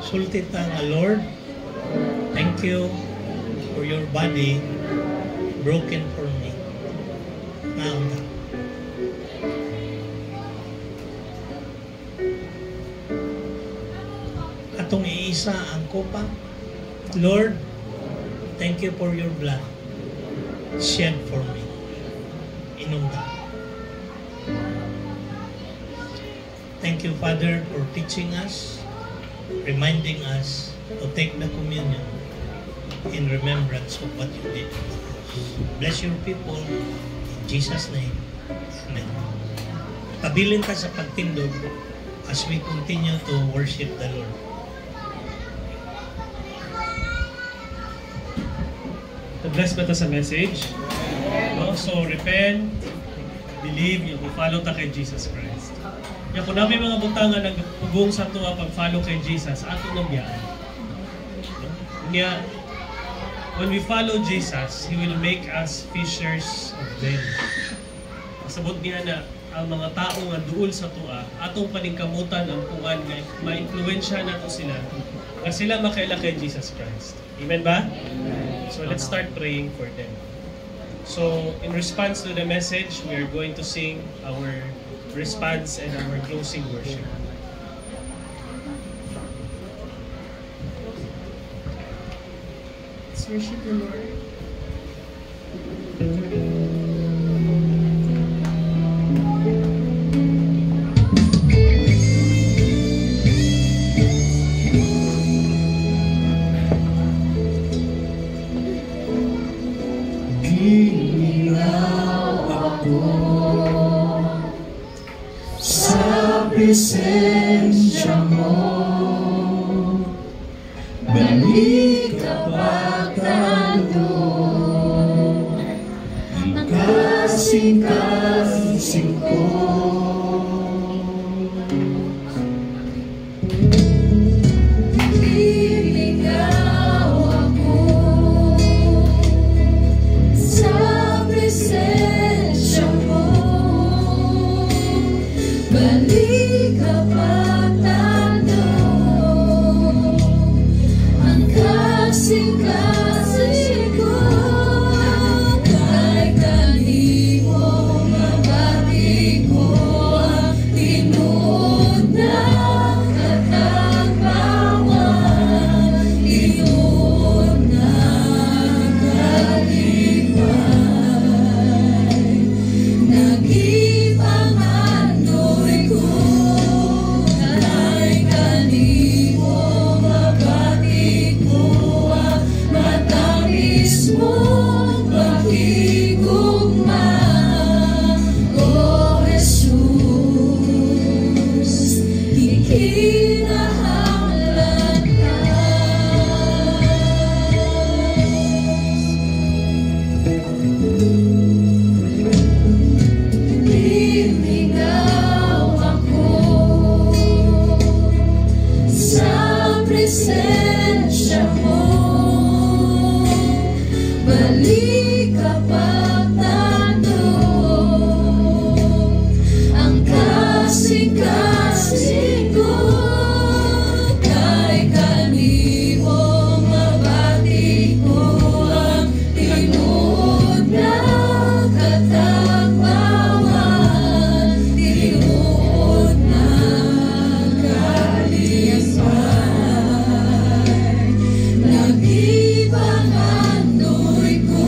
Sulti ta nga, Lord, thank you for your body broken for me. Naon ta? Atong iisa ang kupa. Lord, thank you for your blood shed for me. Inom ta. Thank you, Father, for teaching us, reminding us to take the communion in remembrance of what you did on the cross. Bless your people. In Jesus' name. Amen. Pabilin ka sa pagtindog as we continue to worship the Lord. Bless ba ito sa message? No? So, repent, believe, yung follow ta kay Jesus Christ. Yung kung namin mga butangan nag-ugong sa tuwa pag-follow kay Jesus, ato na biyaan. Kaya, when we follow Jesus, He will make us fishers of men. Sabot niya na ang mga tao nga duol sa tuwa, atong paningkamutan ang puan nga ma-influensya nato sila nga sila makaila kay Jesus Christ. Amen ba? So let's start praying for them. So in response to the message, we are going to sing our response and our closing worship. Let's worship the Lord. Presensya mo, balik kapag nandun ang kasing-kasing ko. Iligaw ako sa presensya mo, balik kapag nandun ang kasing-kasing ko. Kay kanimo mabati ko ang tinuod na katagpawan, tinuod na kalipay. Nagipangandoy ko kay kanimo mabati ko ang matamis mong pakigugma. O Jesus, ikinahanglan ka. Liligaw ako sa presensya mo, balik kapag nandun ang kasing-kasing ko. Kay kanimo mabati ko ang tinuod na katagpawan, tinuod na kalipay. Nagipangandoy ko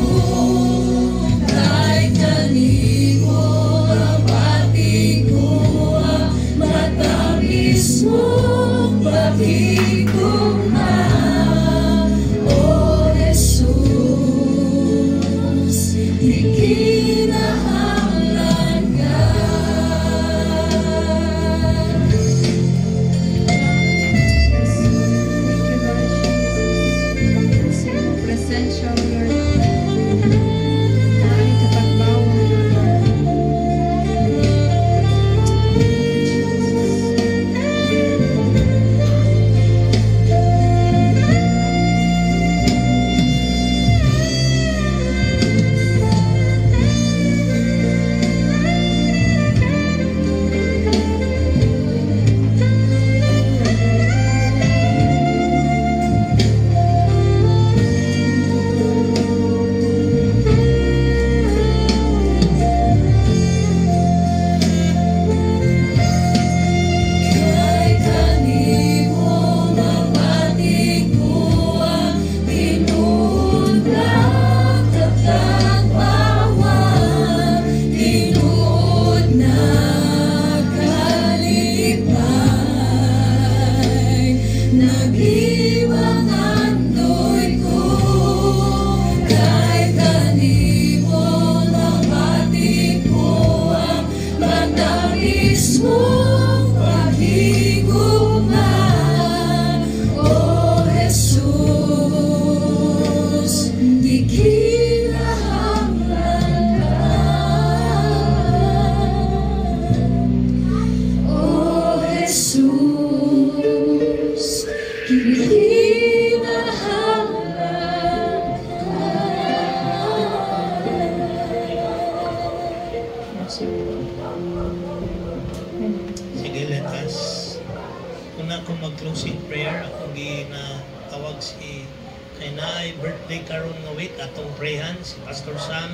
kay naay birthday karon nga week atong prehan si Pastor Sam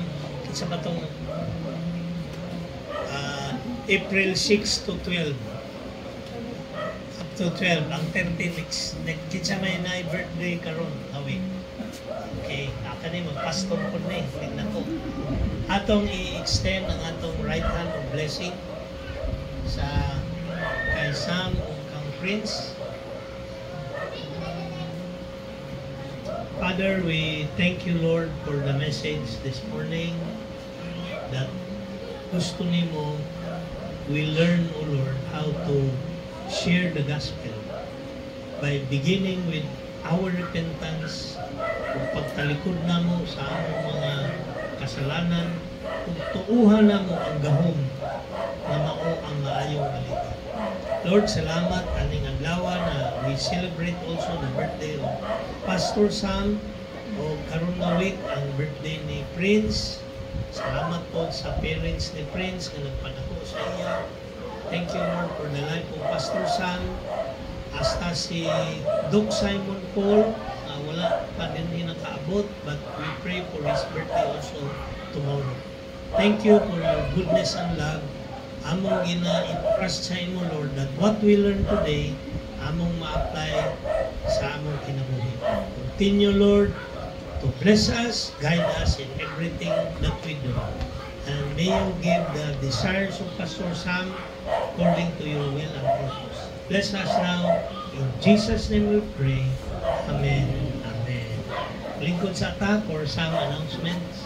kinsa ba tong April 6 to 12 up to 12 ang 13 next kinsa may naay birthday karon nga week. Okay, aka ni mag-pastor po na eh. Tingnan ko. Atong i-extend ang atong right hand of blessing sa kay Sam o kang Prince. Father, we thank you, Lord, for the message this morning that gusto nimo we learn, O Lord, how to share the gospel by beginning with our repentance kung pagtalikod namo sa among mga kasalanan kung tuuhan namo ang gahom na mao ang maayong balita. Lord, salamat aning adlaw na we celebrate also the birthday of Pastor Sam o karon nga week ang birthday ni Prince. Salamat po sa parents ni Prince na nagpadako sa iya. Thank you, Lord, for the life of Pastor Sam. Hasta si Doc Simon Paul, wala pa din nakaabot, but we pray for his birthday also tomorrow. Thank you for your goodness and love. Among ina-trust sa imo, Lord, that what we learn today, among ma-apply sa among kinabuhi. Continue, Lord, to bless us, guide us in everything that we do. And may you give the desires of Pastor Sam according to your will and purpose. Bless us now. In Jesus' name we pray. Amen. Amen. Lingkod sa ta for some announcements.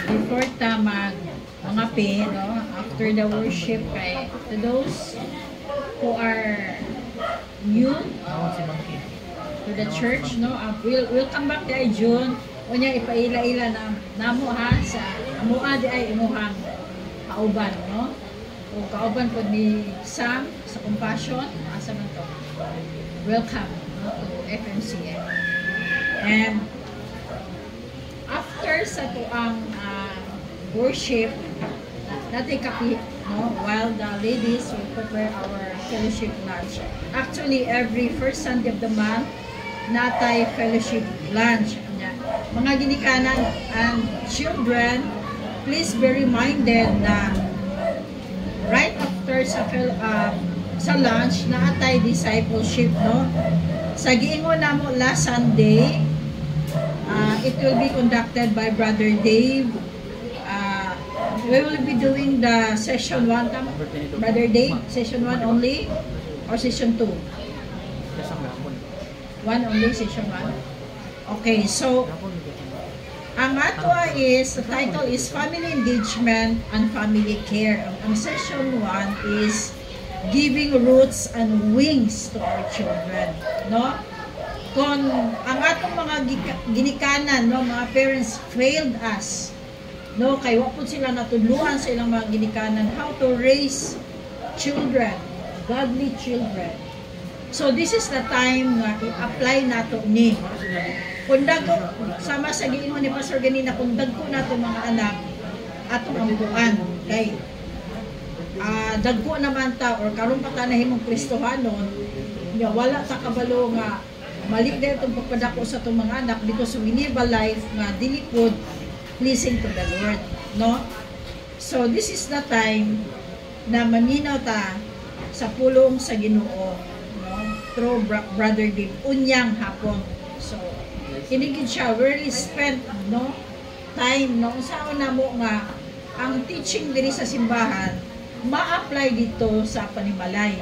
Before ta mangapi, no, after the worship, kay to those who are new to the church, no, we'll come back kay June. Unya ipaila-ila na namo ha sa amoa di ay imuhang kauban, no? O kauban po ni Sam sa Compassion, asa man to. Welcome, no, to FMCM. And after sa tuang worship, natin kapi, no, while the ladies will prepare our fellowship lunch. Actually, every first Sunday of the month, natay fellowship lunch. Mga ginikanan and children, please be reminded na right after sa lunch, naatay discipleship, no? Sa giingon namo last Sunday, it will be conducted by Brother Dave. We will be doing the session 1, Brother Dave, session 1 only or session 2? 1 only, session 1. Okay, so ang ato is, the title is Family Engagement and Family Care. Ang session 1 is Giving Roots and Wings to Our Children, no? Kung ang atong mga ginikanan, no, mga parents failed us, no, kay wa pud sila natudluan sa ilang mga ginikanan how to raise children, godly children. So this is the time nga i-apply nato ni. Kung dagko, sama sa giingon ni Pastor ganina, kung dagko nato mga anak atong ambuan kay dagko naman ta or karon pa ta nahimong Kristohanon, nga wala ta kabalo nga mali na itong pagpadako sa itong mga anak because we live a life nga dili pod pleasing to the Lord, no? So this is the time na maminaw ta sa pulong sa Ginoo, no? Through Brother Dave unyang hapon. So kinigid siya really spent, no, time, no, usaon na mo nga ang teaching diri sa simbahan ma-apply dito sa panimalay.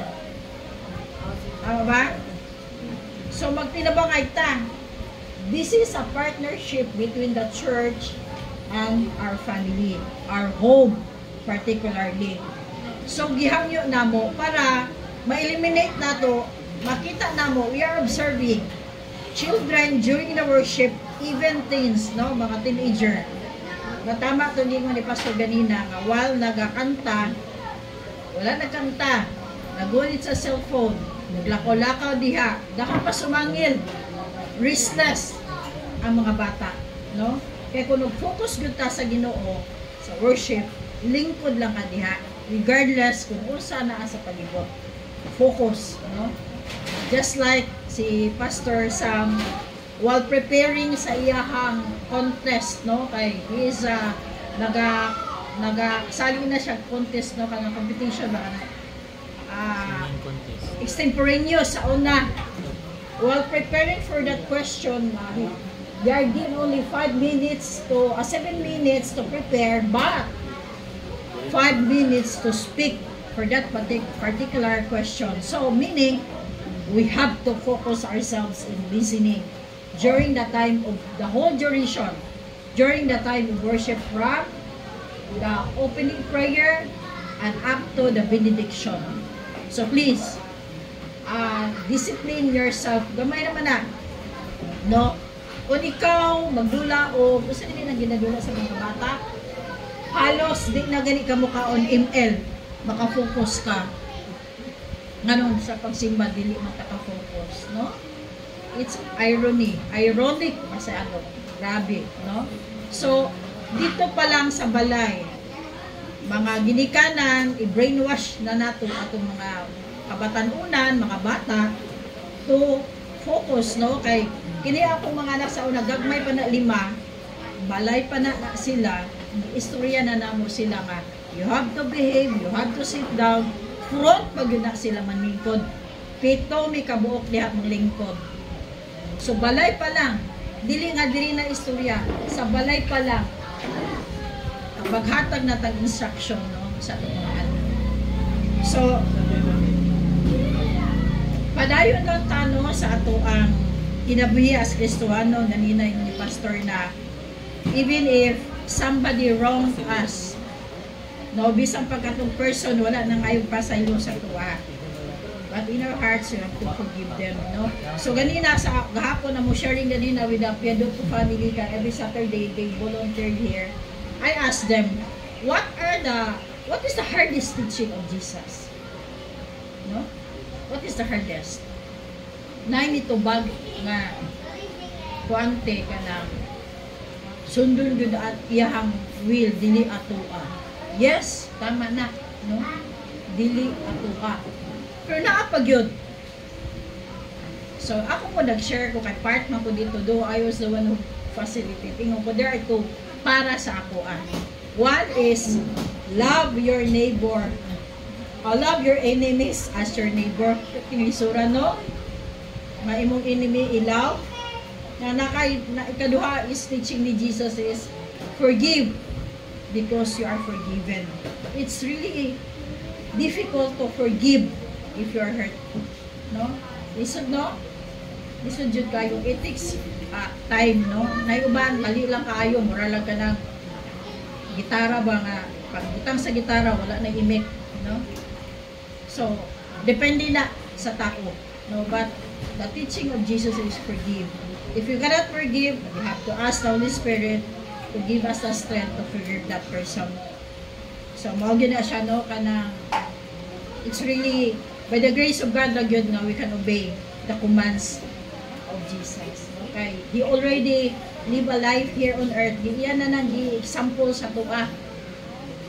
Tama ba? So magtinabangay ta. This is a partnership between the church and our family, our home particularly. So gihangyo namo para ma-eliminate nato, makita namo we are observing children during the worship, even teens, no, mga teenager. Natama itong gingon ni Pastor ganina nga while nagakanta, wala nagkanta, nagunit sa cellphone, naglakaw-lakaw diha, daka pa sumangil, restless ang mga bata, no? Kaya kung nag-focus gyud ta sa Ginoo, sa worship, lingkod lang ka diha, regardless kung unsa naa sa palibot. Focus, no? Just like si Pastor Sam, while preparing sa iyahang contest, no, kay he is sali na siya contest, no, kanang competition ba extemporaneous sa una. While preparing for that question, they are given only 7 minutes to prepare, but 5 minutes to speak for that particular question. So meaning we have to focus ourselves in listening during the time of the whole duration, during the time of worship, from the opening prayer and up to the benediction. So please, discipline yourself. Gamay naman na, no? Kung ikaw magdula o gusto nila nang ginadula sa mga bata, halos di na gani ka mukha on ML, makafocus ka. Ngayon sa pagsimba, dili makaka-focus, no? It's ironic masyado. Grabe, no? So, dito pa lang sa balay, mga ginikanan, i-brainwash na nato atong mga kabatanunan, mga bata, to focus, no? Kay kini akong mga anak sa una, gagmay pa na 5, balay pa na sila, istorya na namo sila nga, you have to behave, you have to sit down, front pag yun na sila manlingkod. 7 may kabuok diha mong lingkod. So balay pa lang, dili na istorya, sa balay pa lang, maghatag na tag-instruction, no, sa ating mga anak. So, padayon lang tano sa ato ang kinabuhi as Kristohano, nanina ni Pastor na even if somebody wronged us, no, bisang pagkatong person, wala nang ayong pasaylo sa tuwa. But in our hearts, we have to forgive them, no? So, ganina, sa gahapon na mo sharing ganina with the Piadopo family ka, every Saturday, they volunteered here. I asked them, what is the hardest teaching of Jesus? No? What is the hardest? Nay nito bag nga kuante ka na sundon gud at iyahang will dili atoa. Yes, tama na, no? Dili atoa. Pero naa pa gyud. So ako mo nag-share ko kay part man ko dito, though I was the one who facilitating ko. There are 2 para sa ako. One is love your neighbor. Love your enemies as your neighbor. Kinisura, no? Maimong enemy ilaw. Ikaduha is teaching ni Jesus is forgive because you are forgiven. It's really difficult to forgive if you are hurt, no? Listen, no? Listen jud kayo. It takes time, no? Nayuban, mali lang kaayo, mura lang ka ng gitara ba nga, pagbutang sa gitara, wala na imik, no? So, depende na sa tao, no? But the teaching of Jesus is forgive. If you cannot forgive, you have to ask the Holy Spirit to give us the strength to forgive that person. So, mawag na siya, no? Kanang, it's really, by the grace of God, lang yun nga, we can obey the commands of Jesus. Okay? He already live a life here on earth. Iyan na nang example sa tuwa.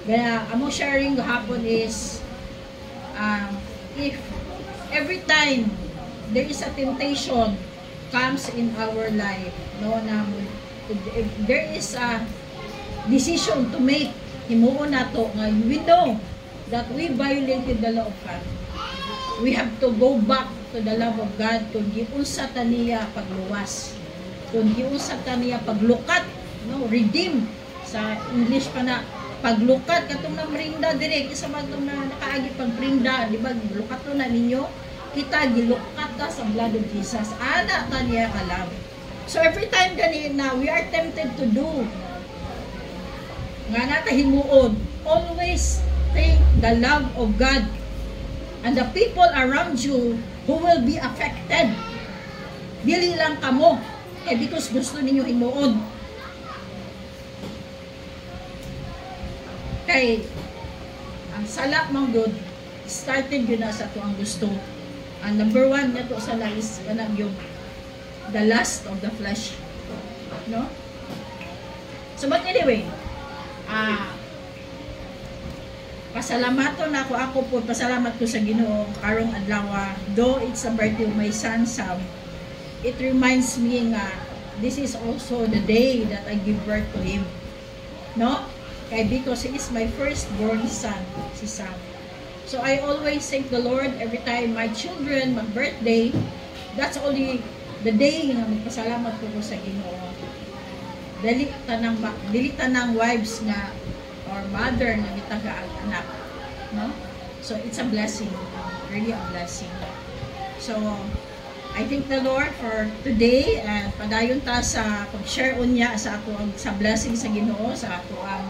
Kaya, among sharing hapon is, if every time there is a temptation comes in our life, no, na if there is a decision to make, himuon nato nga we know that we violated the law of God. We have to go back to the love of God kung giunsa ta niya pagluwas, kung giunsa ta niya paglukat, no, redeem sa English pa na paglukat katong na merinda dire isa man tong na nakaagi pang prinda, di ba, lukat na ninyo, kita gilukat ta sa blood of Jesus, ana ta niya kalam. So every time gani na we are tempted to do nga natahimuon, always think the love of God and the people around you who will be affected. Dili lang kamo, because gusto ninyo himuon. Kay ang sala mang good started yun na sa to ang gusto. Ang number 1 na to sala is kanang yung the lust of the flesh, no? So but anyway, Pasalamaton ako po, pasalamat ko sa Ginoo karong adlaw, though it's a birthday of my son Sam. It reminds me nga this is also the day that I give birth to him. No? Kaya because he is my firstborn son, si Sam. So I always thank the Lord every time my children mag-birthday. That's only the day nga magpasalamat ko sa Ginoo. Dili tanang wives nga or mother na gitaga ang anak, no? So it's a blessing, really a blessing. So I thank the Lord for today and padayon ta sa pag-share unya sa ako sa blessing sa Ginoo sa ako ang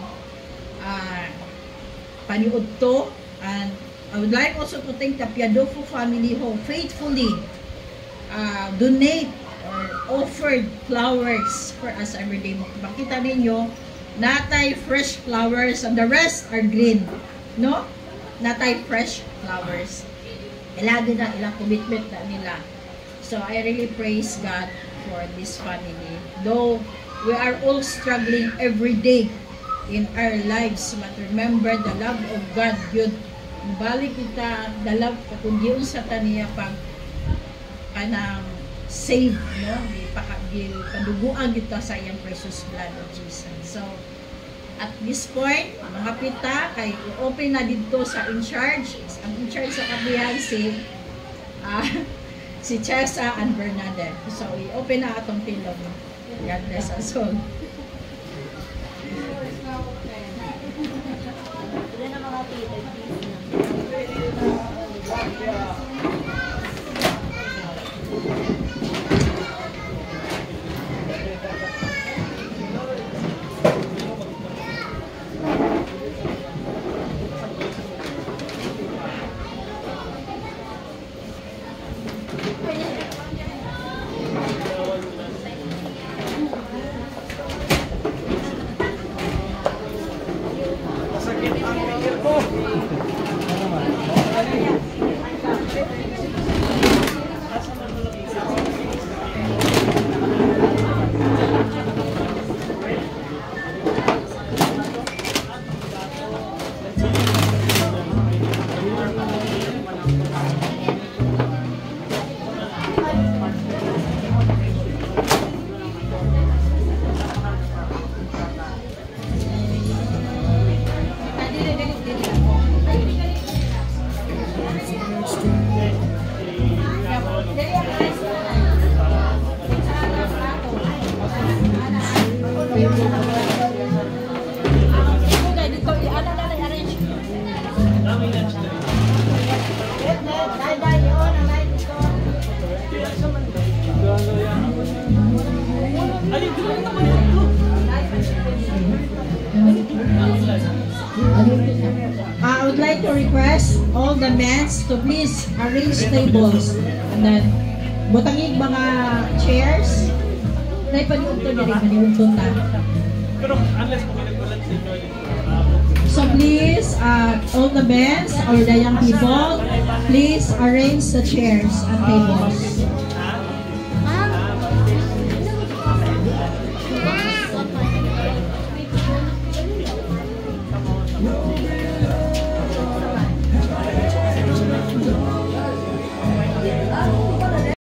paniudto. And I would like also to thank the Piadofo family who faithfully donate or offered flowers for us every day. Makita ninyo, natay fresh flowers and the rest are green. No? Natay fresh flowers. Ilagi na, ilang commitment na nila. So I really praise God for this family. Though we are all struggling every day in our lives, but remember the love of God, yun. Balik kita, the love, kung yun sa taniya pag kanang save, no? Paduguan kita sa iyang precious blood of Jesus. So, at this point, mga pita, kay open na dito sa in-charge. Ang in-charge sa kabihan si Chesa and Bernadette. So, i-open na atong tilong. God bless us all. I would like to request all the men to please arrange tables and then butangig mga chairs. Dahil paniunto na rin, paniunto na. So please, all the men or the young people, please arrange the chairs and tables.